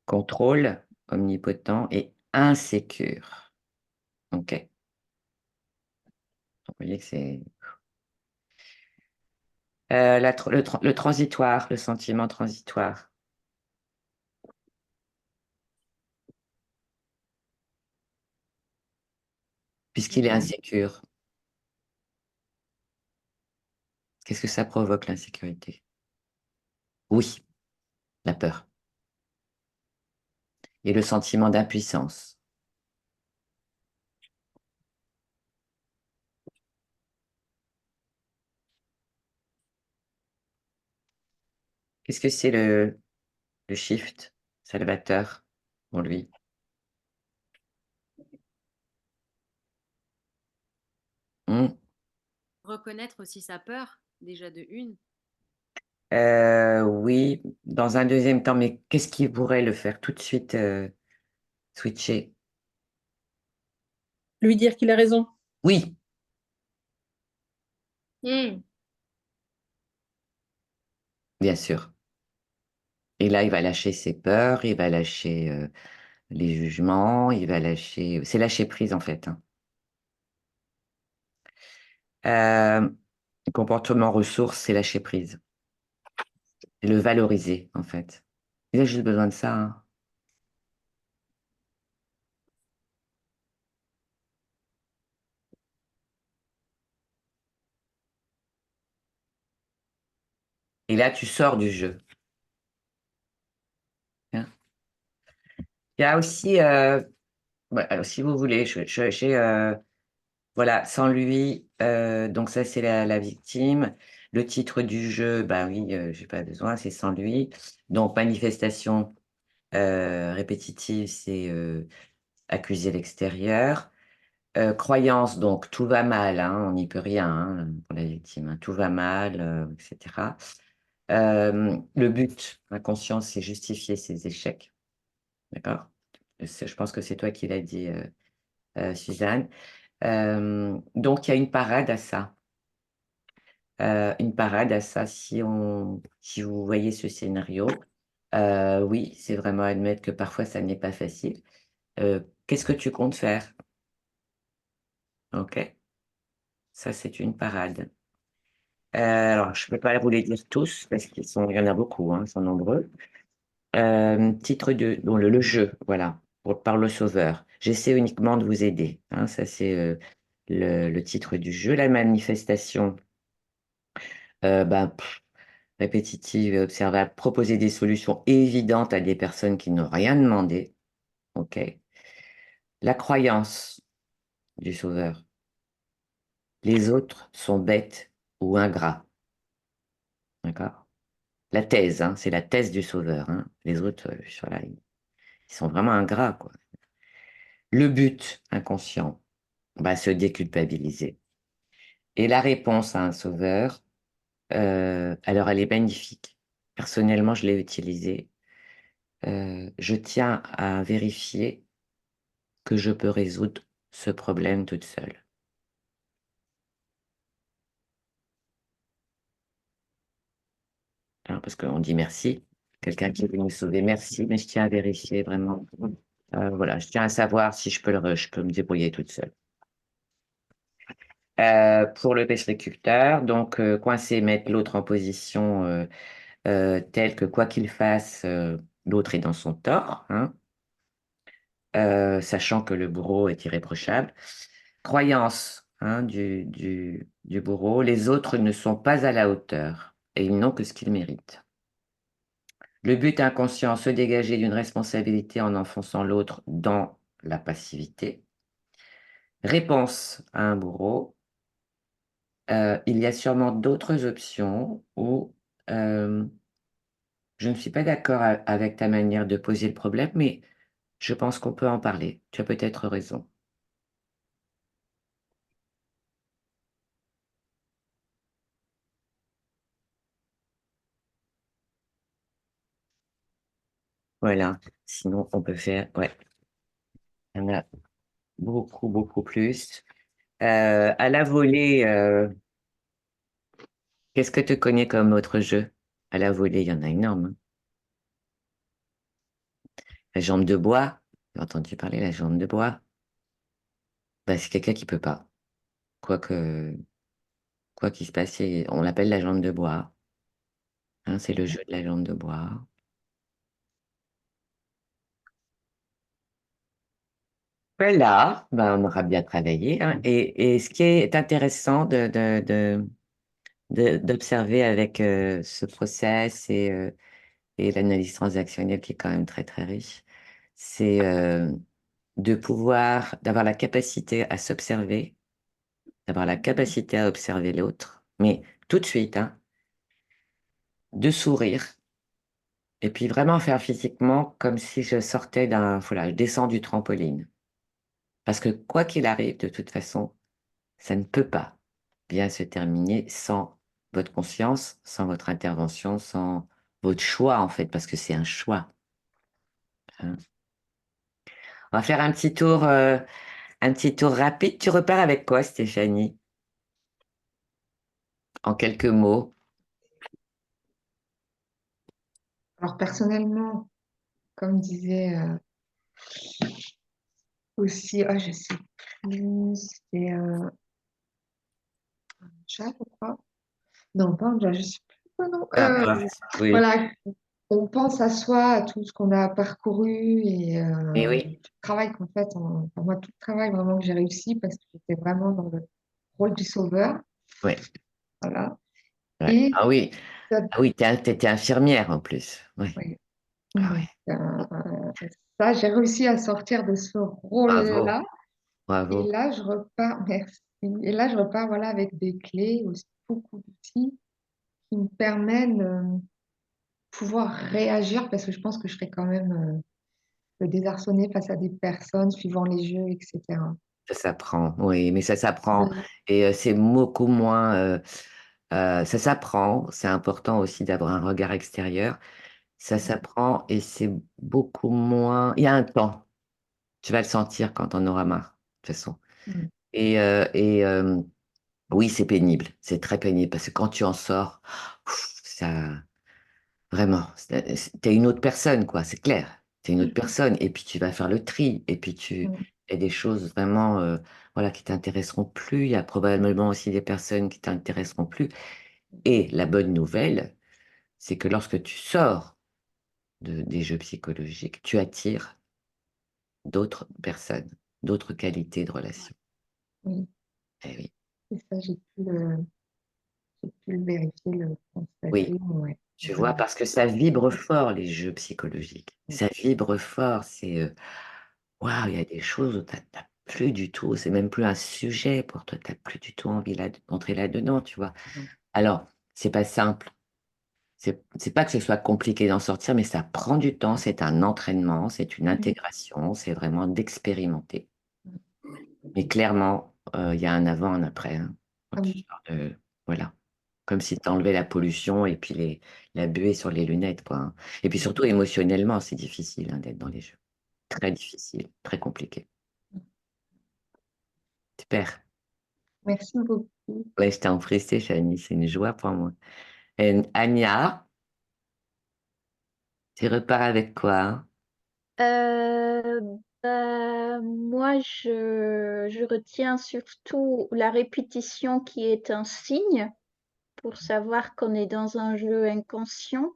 Contrôle, omnipotent et insécure. OK. Vous voyez que c'est le transitoire, le sentiment transitoire. Puisqu'il est insécure, qu'est-ce que ça provoque l'insécurité? Oui, la peur. Et le sentiment d'impuissance. Qu'est-ce que c'est le shift salvateur pour lui? Hmm. Reconnaître aussi sa peur, déjà de une. Oui, dans un deuxième temps, mais qu'est-ce qui pourrait le faire tout de suite switcher? Lui dire qu'il a raison. Oui, hmm, bien sûr. Et là, il va lâcher ses peurs, il va lâcher les jugements, il va lâcher. C'est lâcher prise en fait. Hein. Euh, comportement ressource, c'est lâcher prise. C'est le valoriser en fait. Il a juste besoin de ça. Hein. Et là, tu sors du jeu. Hein. Il y a aussi, ouais, alors, si vous voulez, j'ai, voilà, sans lui, donc ça c'est la victime. Le titre du jeu, bah oui, j'ai pas besoin, c'est sans lui. Donc manifestation répétitive, c'est accuser l'extérieur. Croyance, donc tout va mal, hein, on n'y peut rien hein, pour la victime, hein, tout va mal, etc. Le but, inconscient, c'est justifier ses échecs, d'accord? Je pense que c'est toi qui l'as dit, Suzanne. Donc, il y a une parade à ça. Une parade à ça, si vous voyez ce scénario. Oui, c'est vraiment admettre que parfois, ça n'est pas facile. Qu'est-ce que tu comptes faire? OK, ça, c'est une parade. Alors, je ne peux pas vous les dire tous, parce il y en a beaucoup, hein, ils sont nombreux. Titre de, bon, le jeu, voilà, par le sauveur. J'essaie uniquement de vous aider. Hein, ça, c'est le titre du jeu. La manifestation, ben, répétitive et observable, proposer des solutions évidentes à des personnes qui n'ont rien demandé. OK. La croyance du sauveur. Les autres sont bêtes ou ingrats. D'accord? La thèse, hein, c'est la thèse du sauveur, hein. Les autres, voilà, ils sont vraiment ingrats, quoi. Le but inconscient, bah, se déculpabiliser. Et la réponse à un sauveur, alors elle est magnifique. Personnellement, je l'ai utilisée. Je tiens à vérifier que je peux résoudre ce problème toute seule. Alors, parce qu'on dit merci, quelqu'un qui est venu nous sauver, merci, mais je tiens à vérifier vraiment. Voilà, je tiens à savoir si je peux me débrouiller toute seule. Pour le pêchericulteur, donc coincer, mettre l'autre en position telle que quoi qu'il fasse, l'autre est dans son tort, hein, sachant que le bourreau est irréprochable. Croyance, hein, du bourreau, les autres ne sont pas à la hauteur et ils n'ont que ce qu'ils méritent. Le but inconscient, se dégager d'une responsabilité en enfonçant l'autre dans la passivité. Réponse à un bourreau, il y a sûrement d'autres options où je ne suis pas d'accord avec ta manière de poser le problème, mais je pense qu'on peut en parler. Tu as peut-être raison. Voilà. Sinon, on peut faire, ouais, il y en a beaucoup, beaucoup plus. À la volée, qu'est-ce que tu connais comme autre jeu? À la volée, il y en a énorme, hein. La jambe de bois, j'ai entendu parler, la jambe de bois. Bah, c'est quelqu'un qui peut pas. Quoique, quoi qu'il se passe, on l'appelle la jambe de bois, hein, c'est le jeu de la jambe de bois. Voilà, ben, on aura bien travaillé, hein. Et ce qui est intéressant d'observer avec ce process et l'analyse transactionnelle qui est quand même très très riche, c'est d'avoir la capacité à s'observer, d'avoir la capacité à observer l'autre, mais tout de suite, hein, de sourire, et puis vraiment faire physiquement comme si je sortais voilà, je descends du trampoline. Parce que quoi qu'il arrive, de toute façon, ça ne peut pas bien se terminer sans votre conscience, sans votre intervention, sans votre choix, en fait, parce que c'est un choix, hein. On va faire un petit tour rapide. Tu repars avec quoi, Stéphanie? En quelques mots. Alors personnellement, comme disait aussi, je sais plus, c'est chat, je crois. Non, pas un chat, je sais plus. Non. Peu importe. Oui, Voilà, on pense à soi, à tout ce qu'on a parcouru et mais tout oui, le travail qu'en fait, enfin, moi, tout le travail vraiment que j'ai réussi parce que j'étais vraiment dans le rôle du sauveur. ouais, Voilà. ouais. Et Ah oui, ça, ah oui, t'étais infirmière en plus. Ouais. ouais. Ah Donc, ouais. ça, j'ai réussi à sortir de ce Bravo, rôle-là. Et bravo. là, je repars, merci. Et là, je repars voilà, avec des clés, aussi beaucoup d'outils qui me permettent de pouvoir réagir parce que je pense que je serai quand même désarçonnée face à des personnes suivant les jeux, etc. Ça s'apprend, oui, mais ça s'apprend. Oui, Et c'est beaucoup moins. Ça s'apprend. C'est important aussi d'avoir un regard extérieur. Ça s'apprend et c'est beaucoup moins. Il y a un temps. Tu vas le sentir quand on aura marre, de toute façon. mm, Et oui, c'est pénible. C'est très pénible parce que quand tu en sors, ça. Vraiment, t'es une autre personne, quoi, c'est clair. T'es une autre personne. Et puis tu vas faire le tri. Et puis mm, il y a des choses vraiment, voilà, qui t'intéresseront plus. Il y a probablement aussi des personnes qui t'intéresseront plus. Et la bonne nouvelle, c'est que lorsque tu sors des jeux psychologiques, tu attires d'autres personnes, d'autres qualités de relations. oui. Eh oui. Et ça, j'ai pu le vérifier, le constater. Oui, ouais. tu vois, parce que ça vibre fort, les jeux psychologiques. Ça vibre fort, c'est waouh, il y a des choses où tu n'as plus du tout, c'est même plus un sujet pour toi, tu n'as plus du tout envie d'entrer là-dedans, tu vois. Non. Alors, c'est pas simple. C'est pas que ce soit compliqué d'en sortir, mais ça prend du temps, c'est un entraînement, c'est une intégration, c'est vraiment d'expérimenter. Mais clairement, il y a un avant, un après, hein, quand Ah tu oui. sors voilà. Comme si tu enlevais la pollution et puis la buée sur les lunettes, quoi, hein. Et puis surtout, émotionnellement, c'est difficile, hein, d'être dans les jeux. Très difficile, très compliqué. Super. Merci beaucoup. Ouais, je t'en prie, Stéphanie, c'est une joie pour moi. Et Anya, tu repars avec quoi? Euh, Moi, je retiens surtout la répétition qui est un signe pour savoir qu'on est dans un jeu inconscient.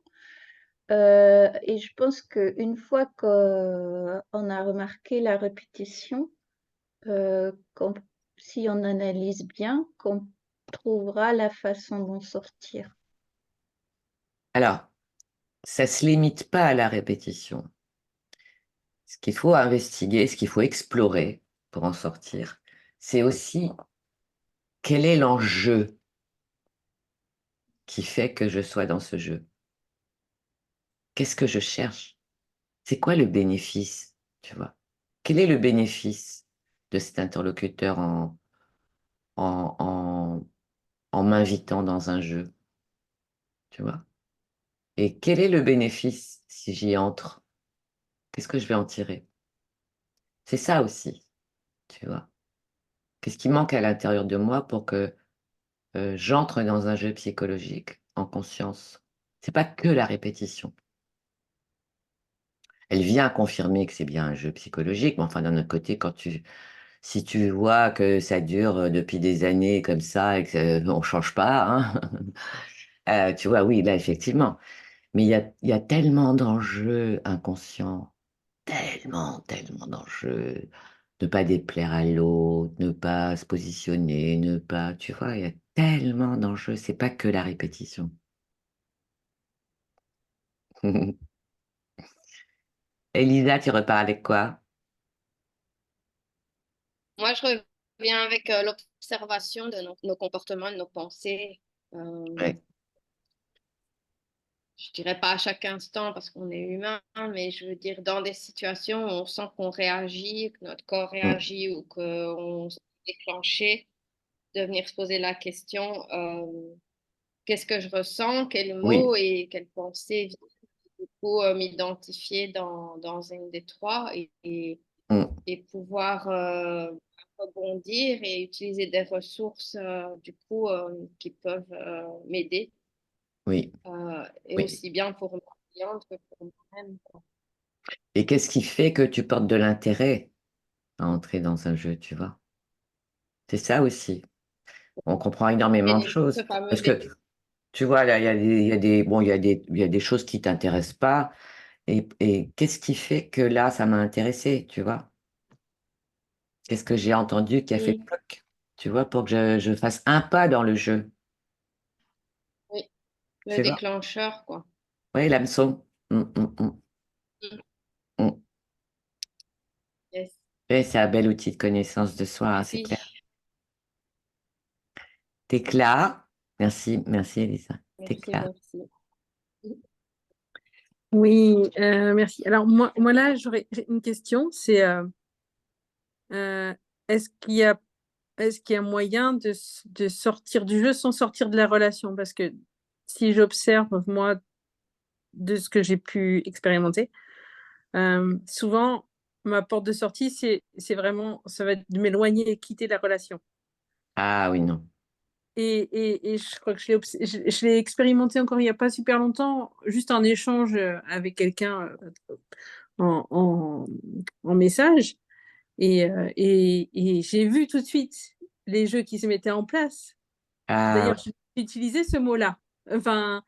Et je pense qu'une fois qu'on a remarqué la répétition, qu'on- si on analyse bien, qu'on trouvera la façon d'en sortir. Alors, ça ne se limite pas à la répétition. Ce qu'il faut investiguer, ce qu'il faut explorer pour en sortir, c'est aussi quel est l'enjeu qui fait que je sois dans ce jeu? Qu'est-ce que je cherche? C'est quoi le bénéfice, tu vois? Quel est le bénéfice de cet interlocuteur en, en, en m'invitant dans un jeu, tu vois? Et quel est le bénéfice si j'y entre? Qu'est-ce que je vais en tirer? C'est ça aussi, tu vois? Qu'est-ce qui manque à l'intérieur de moi pour que j'entre dans un jeu psychologique en conscience? C'est pas que la répétition. Elle vient confirmer que c'est bien un jeu psychologique, mais enfin, d'un autre côté, si tu vois que ça dure depuis des années comme ça et qu'on ne change pas, hein, tu vois, oui, là, effectivement. Mais il y a tellement d'enjeux inconscients, tellement d'enjeux. Ne pas déplaire à l'autre, ne pas se positionner, ne pas, tu vois, il y a tellement d'enjeux. C'est pas que la répétition. Elisa, tu repars avec quoi? Moi, je reviens avec l'observation de nos comportements, de nos pensées. Euh, Ouais. je dirais pas à chaque instant parce qu'on est humain, mais je veux dire dans des situations où on sent qu'on réagit, que notre corps Mm. réagit ou qu'on s'est déclenché, de venir se poser la question qu'est-ce que je ressens, quels Oui. mots et quelles pensées viennent du coup m'identifier dans une des trois Mm. et pouvoir rebondir et utiliser des ressources du coup qui peuvent m'aider Oui. et Oui. aussi bien pour ma cliente que pour moi-même, quoi. Et qu'est-ce qui fait que tu portes de l'intérêt à entrer dans un jeu, tu vois? C'est ça aussi. On comprend énormément de Ce choses. fameux Parce que, tu vois, là, bon, il y a des choses qui t'intéressent pas. Et qu'est-ce qui fait que là, ça m'a intéressé, tu vois? Qu'est-ce que j'ai entendu qui a fait oui, cloc, tu vois, pour que je fasse un pas dans le jeu, oui, le tu vois? déclencheur, quoi. Oui, l'hameçon. Mm. Mm. Mm. Yes. Ouais, c'est un bel outil de connaissance de soi, hein, c'est clair. Merci, T'es clair? Merci, merci Elisa. T'es merci, clair. merci. Oui, merci. Alors moi là, j'ai une question, c'est euh, est-ce qu'il y a est-ce qu'il y a moyen de sortir du jeu sans sortir de la relation? Parce que si j'observe, moi, de ce que j'ai pu expérimenter, souvent, ma porte de sortie, c'est vraiment, ça va être de m'éloigner et quitter la relation. Ah oui, non. Et je crois que je l'ai expérimenté encore il y a pas super longtemps, juste un échange, avec quelqu'un, en en message et j'ai vu tout de suite les jeux qui se mettaient en place. Ah D'ailleurs, ouais. j'ai utilisé ce mot-là. Enfin,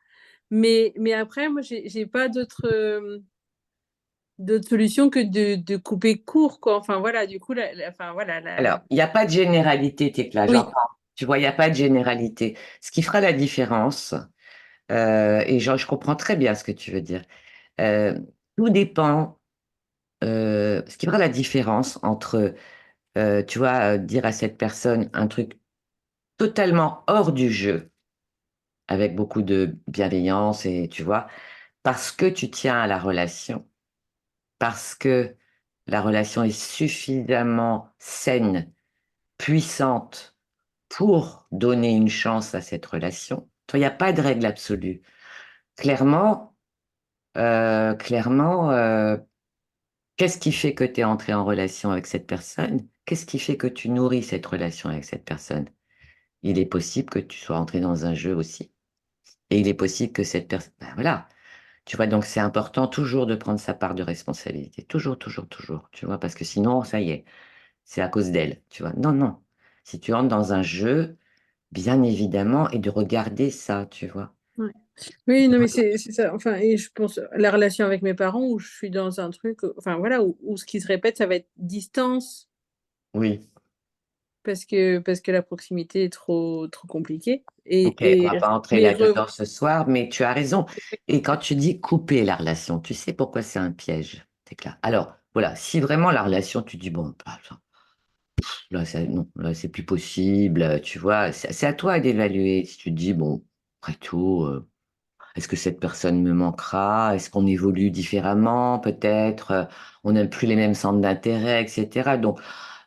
mais après moi j'ai pas d'autre solution que de couper court, quoi. Enfin voilà, du coup la enfin voilà la Alors, il n'y a pas de généralité, Tekla, oui, j'entends. Tu vois, il n'y a pas de généralité. Ce qui fera la différence, Et je comprends très bien ce que tu veux dire. Euh, Tout dépend. Ce qui fera la différence entre, tu vois, dire à cette personne un truc totalement hors du jeu, avec beaucoup de bienveillance et tu vois, parce que tu tiens à la relation, parce que la relation est suffisamment saine, puissante pour donner une chance à cette relation. Toi, il n'y a pas de règle absolue. Clairement, clairement, qu'est-ce qui fait que tu es entré en relation avec cette personne? Qu'est-ce qui fait que tu nourris cette relation avec cette personne? Il est possible que tu sois entré dans un jeu aussi. Et il est possible que cette personne... Ben voilà. Tu vois, donc c'est important toujours de prendre sa part de responsabilité. Toujours, toujours, toujours. Tu vois, parce que sinon, ça y est, c'est à cause d'elle. Tu vois, non, non. Si tu entres dans un jeu, bien évidemment, et de regarder ça, tu vois. Ouais. Oui, non, mais c'est ça. Enfin, et je pense à la relation avec mes parents où je suis dans un truc, enfin voilà, où ce qui se répète, ça va être distance Oui. parce que la proximité est trop compliquée. Ok, on va pas entrer Mais là-dedans ce soir, mais tu as raison. Et quand tu dis couper la relation, tu sais pourquoi c'est un piège, c'est clair. Alors, voilà, si vraiment la relation, tu dis, bon, bah, là, non, là, c'est plus possible, tu vois, c'est à toi d'évaluer. Si tu te dis, bon, après tout, est-ce que cette personne me manquera? Est-ce qu'on évolue différemment, peut-être? On n'a plus les mêmes centres d'intérêt, etc. Donc,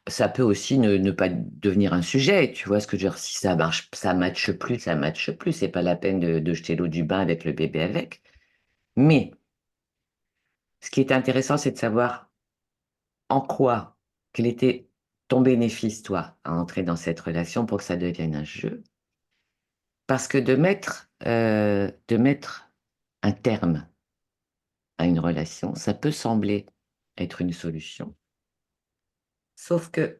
ça peut aussi ne pas devenir un sujet, tu vois ce que je veux dire? Si ça marche, ça matche plus, ça matche plus. C'est pas la peine de jeter l'eau du bain avec le bébé avec. Mais ce qui est intéressant, c'est de savoir en quoi, quel était ton bénéfice, toi, à entrer dans cette relation pour que ça devienne un jeu. Parce que de mettre un terme à une relation, ça peut sembler être une solution. Sauf que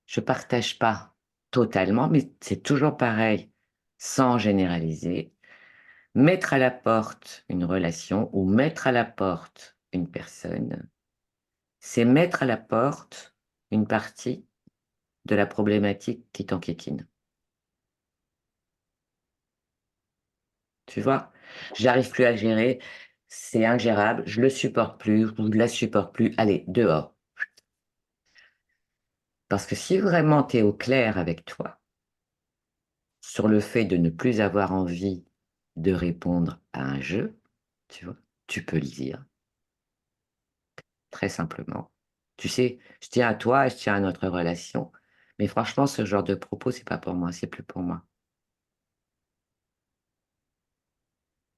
je partage pas totalement, mais c'est toujours pareil, sans généraliser. Mettre à la porte une relation ou mettre à la porte une personne, c'est mettre à la porte une partie de la problématique qui t'enquiétine. Tu vois? J'arrive plus à le gérer, c'est ingérable, je le supporte plus, ou je la supporte plus, allez, dehors. Parce que si vraiment tu es au clair avec toi sur le fait de ne plus avoir envie de répondre à un jeu, tu vois, tu peux le dire, très simplement. Tu sais, je tiens à toi, je tiens à notre relation, mais franchement, ce genre de propos, c'est pas pour moi, c'est plus pour moi.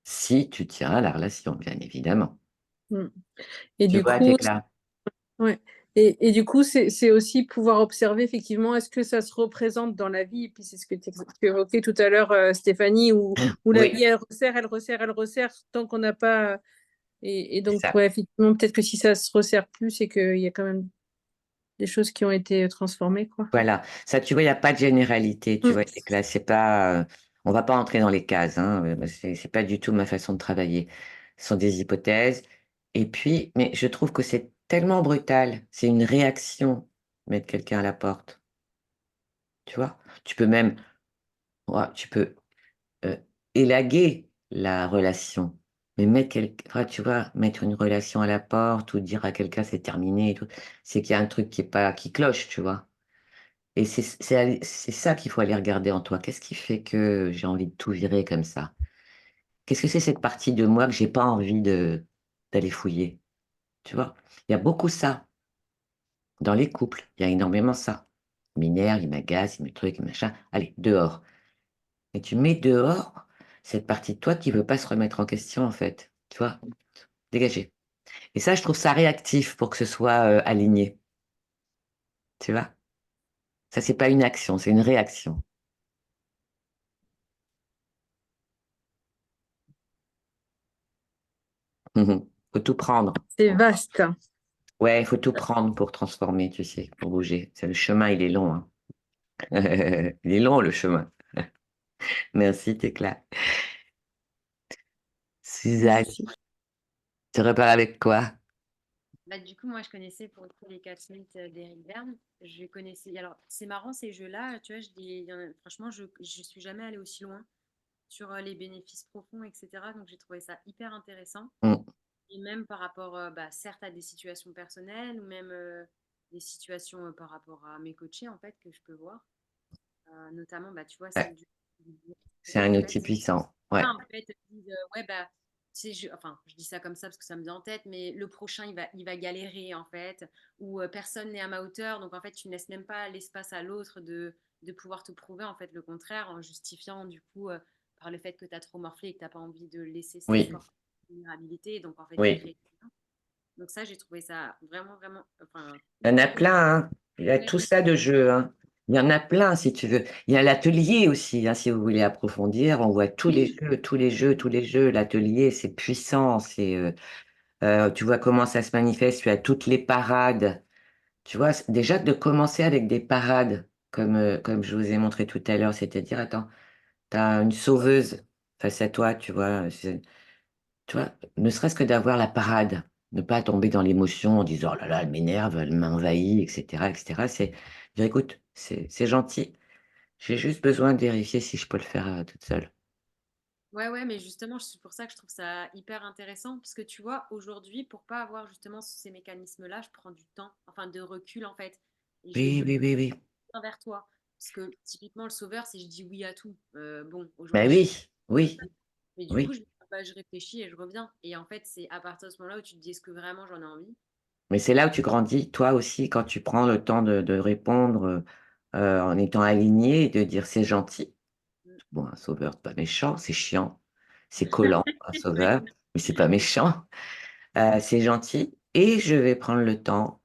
Si tu tiens à la relation, bien évidemment. Mm. Et Tu du vois, coup, Tecla? ouais. Et du coup, c'est aussi pouvoir observer effectivement, est-ce que ça se représente dans la vie? Et puis c'est ce que tu évoquais tout à l'heure, Stéphanie, où la Oui, vie, elle resserre, elle resserre, elle resserre, tant qu'on n'a pas. Et c'est donc, ça. ouais, effectivement, peut-être que si ça se resserre plus, c'est qu'il y a quand même des choses qui ont été transformées, quoi. Voilà. Ça, tu vois, il n'y a pas de généralité, tu Mm. vois, Tecla. C'est pas, on va pas entrer dans les cases, hein. C'est pas du tout ma façon de travailler. Ce sont des hypothèses. Et puis, mais je trouve que c'est tellement brutal. C'est une réaction, mettre quelqu'un à la porte. Tu vois? Tu peux même, ouais, tu peux euh, élaguer la relation. Mais enfin, tu vois, mettre une relation à la porte ou dire à quelqu'un c'est terminé et tout, c'est qu'il y a un truc qui est pas, qui cloche, tu vois. Et c'est ça qu'il faut aller regarder en toi. Qu'est-ce qui fait que j'ai envie de tout virer comme ça? Qu'est-ce que c'est cette partie de moi que j'ai pas envie d'aller fouiller? Tu vois? Il y a beaucoup ça dans les couples. Il y a énormément ça. Il m'énerve, il m'agace, il me truc, il machin. Allez, dehors. Et tu mets dehors cette partie de toi qui veut pas se remettre en question, en fait. Tu vois? Dégagez. Et ça, je trouve ça réactif pour que ce soit aligné. Tu vois? Ça, c'est pas une action, c'est une réaction. Faut tout prendre. C'est vaste. Ouais, il faut tout prendre pour transformer, tu sais, pour bouger. C'est le chemin, il est long, hein. Il est long, le chemin. Merci, Tecla. Suzanne, Merci. tu repars avec quoi? Bah, du coup, moi, je connaissais pour le coup les 4 mythes d'Éric Berne. Je connaissais. Alors, c'est marrant ces jeux-là, tu vois, franchement, je suis jamais allée aussi loin. sur les bénéfices profonds, etc. Donc, j'ai trouvé ça hyper intéressant. Mm. Et même par rapport, certes, à des situations personnelles ou même des situations par rapport à mes coachés, en fait, que je peux voir. Notamment, tu vois, Ouais, celle du c'est en un fait. outil puissant. Ouais, En fait, ils disent, ouais, tu sais, enfin, je dis ça comme ça parce que ça me vient en tête, mais le prochain, il va galérer, en fait, ou personne n'est à ma hauteur. Donc, en fait, tu ne laisses même pas l'espace à l'autre de pouvoir te prouver, en fait, le contraire, en justifiant, du coup, par le fait que tu as trop morflé et que tu n'as pas envie de laisser cette oui, force de vulnérabilité. Donc, en fait, tu oui. crées. Donc, ça, j'ai trouvé ça vraiment, vraiment, enfin, Il y en a hyper plein, hein. Il y a tout complet. ça de jeu, hein. Il y en a plein, si tu veux. Il y a l'atelier aussi, hein, si vous voulez approfondir. On voit tous les jeux, tous les jeux, tous les jeux. L'atelier, c'est puissant. Tu vois comment ça se manifeste. Tu as toutes les parades. Tu vois, déjà de commencer avec des parades, comme je vous ai montré tout à l'heure, c'est-à-dire, attends, tu as une sauveuse face à toi, tu vois. Tu vois, ne serait-ce que d'avoir la parade, ne pas tomber dans l'émotion en disant, oh là là, elle m'énerve, elle m'envahit, etc., etc. C'est dire, écoute, c'est gentil. J'ai juste besoin de vérifier si je peux le faire toute seule. Ouais, ouais, mais justement, c'est pour ça que je trouve ça hyper intéressant, parce que tu vois, aujourd'hui, pour pas avoir justement ces mécanismes-là, je prends du temps, enfin de recul en fait, et Oui, oui, oui, oui. viens vers toi. Parce que typiquement, le sauveur, c'est je dis oui à tout. Bon, Ben aujourd'hui, je fais oui, oui, mais du coup, oui. je réfléchis et je reviens. Et en fait, c'est à partir de ce moment-là où tu te dis est-ce que vraiment j'en ai envie? Mais c'est là où tu grandis, toi aussi, quand tu prends le temps de répondre en étant aligné et de dire c'est gentil. Mm. Bon, un sauveur, c'est pas méchant, c'est chiant, c'est collant, un Ouais. sauveur, mais c'est pas méchant. C'est gentil et je vais prendre le temps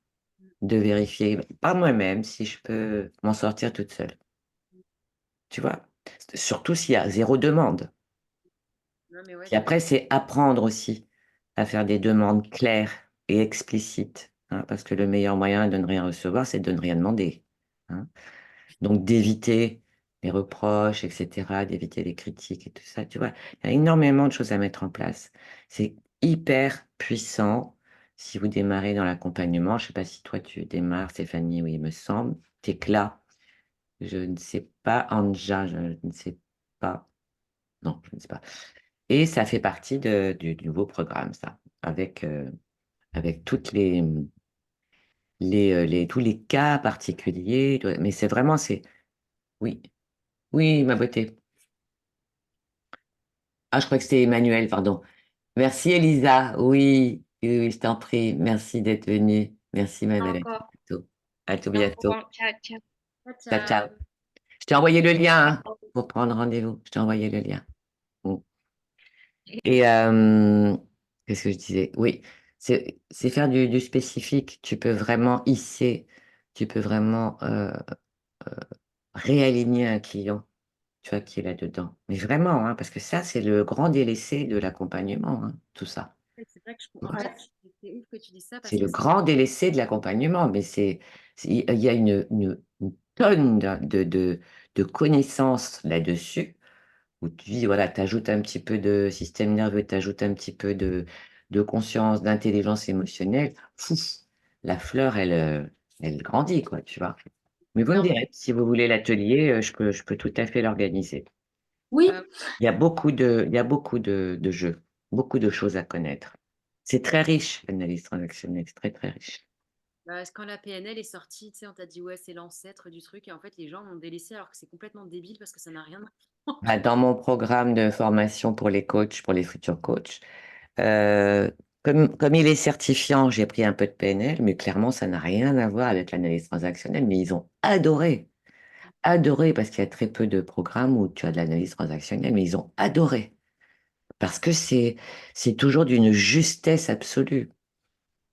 de vérifier par moi-même si je peux m'en sortir toute seule. Tu vois? Surtout s'il y a zéro demande. Non, mais ouais, Puis après, c'est apprendre aussi à faire des demandes claires et explicites, hein, parce que le meilleur moyen de ne rien recevoir, c'est de ne rien demander, hein. Donc d'éviter les reproches, etc., d'éviter les critiques et tout ça, tu vois? Il y a énormément de choses à mettre en place. C'est hyper puissant si vous démarrez dans l'accompagnement. Je ne sais pas si toi tu démarres, Stéphanie, oui, il me semble. Tekla, je ne sais pas. Anja, je ne sais pas. Non, je ne sais pas. Et ça fait partie du nouveau programme, ça, avec tous les cas particuliers. Mais c'est vraiment, oui, oui, ma beauté. Ah, je crois que c'était Emmanuel, pardon. Merci, Elisa. Oui, oui, oui, je t'en prie. Merci d'être venue. Merci, ma belle. À tout Encore. bientôt. À tout Au bientôt. revoir. Ciao, ciao. ciao, Ciao, ciao. ciao. Je t'ai envoyé le lien, hein, Ciao. pour prendre rendez-vous. Je t'ai envoyé le lien. Mm. Et qu'est-ce que je disais? Oui, c'est faire du spécifique. Tu peux vraiment hisser, tu peux vraiment réaligner un client, tu vois, qui est là-dedans. Mais vraiment, hein, parce que ça, c'est le grand délaissé de l'accompagnement, hein, tout ça. Ouais, c'est vrai que en Ouais. fait, c'est ouf que tu dis ça C'est parce que le c'est grand délaissé de l'accompagnement, mais il y a une tonne de connaissances là-dessus, où tu dis, voilà, tu ajoutes un petit peu de système nerveux, tu ajoutes un petit peu de conscience, d'intelligence émotionnelle, fouf, la fleur, elle grandit, quoi, tu vois. Mais vous me Non. direz, si vous voulez l'atelier, je peux tout à fait l'organiser. Oui, euh, Il y a beaucoup de jeux, beaucoup de choses à connaître. C'est très riche, l'analyse transactionnelle, c'est très, très riche. quand la PNL est sortie, tu sais, on t'a dit ouais, c'est l'ancêtre du truc, et en fait, les gens l'ont délaissé alors que c'est complètement débile parce que ça n'a rien à voir. Bah, dans mon programme de formation pour les coachs, pour les futurs coachs, euh, comme il est certifiant, j'ai pris un peu de PNL, mais clairement, ça n'a rien à voir avec l'analyse transactionnelle. Mais ils ont adoré, adoré, parce qu'il y a très peu de programmes où tu as de l'analyse transactionnelle, mais ils ont adoré, parce que c'est toujours d'une justesse absolue,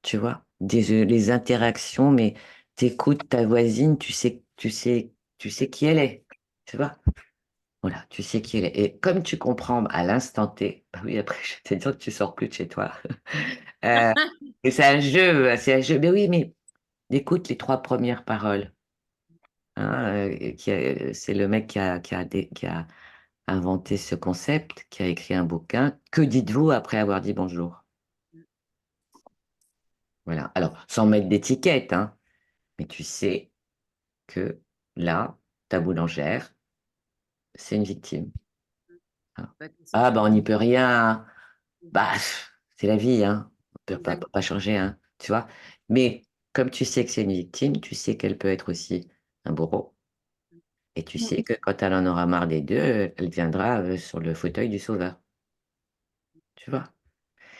tu vois, les interactions, mais t'écoutes ta voisine, tu sais qui elle est, tu vois. Voilà, tu sais qui elle est. Et comme tu comprends à l'instant T, bah oui, après, je vais te dire que tu sors plus de chez toi. Euh, et c'est un jeu, c'est un jeu. Mais oui, mais écoute les trois premières paroles, hein, c'est le mec qui a inventé ce concept, qui a écrit un bouquin. Que dites-vous après avoir dit bonjour? Voilà. Alors, sans mettre d'étiquette, hein, mais tu sais que là, ta boulangère, c'est une victime. Bah, c'est Ah, bah, on n'y sûr. peut rien. Bah, c'est la vie, hein. On peut Exact. pas changer, hein, tu vois. Mais comme tu sais que c'est une victime, tu sais qu'elle peut être aussi un bourreau. Et tu sais que quand elle en aura marre des deux, elle viendra sur le fauteuil du sauveur, tu vois.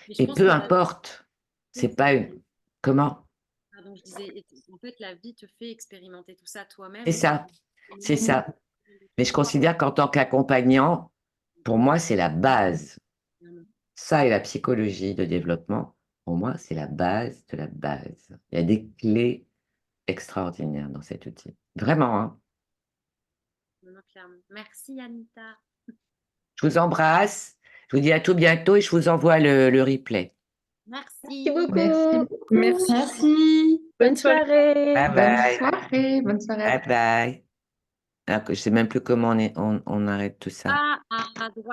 Mais je Et pense peu que la importe, c'est pas une... Comment? pardon, je disais, en fait, la vie te fait expérimenter tout ça C'est toi-même. ça, Au c'est moment où ça. tu le Mais je pouvoir, considère qu'en tant qu'accompagnant, pour moi, c'est la base. vraiment. Ça et la psychologie de développement, pour moi, c'est la base de la base. Il y a des clés extraordinaires dans cet outil. Vraiment, hein. Vraiment, clairement. Merci, Anita. Je vous embrasse. Je vous dis à tout bientôt et je vous envoie le replay. Merci Merci. Merci beaucoup. beaucoup. Merci. Bonne Bonne soirée. soirée. Bye bye. Bonne soirée à Bye bye. Alors que je sais même plus comment on arrête tout ça. À droite.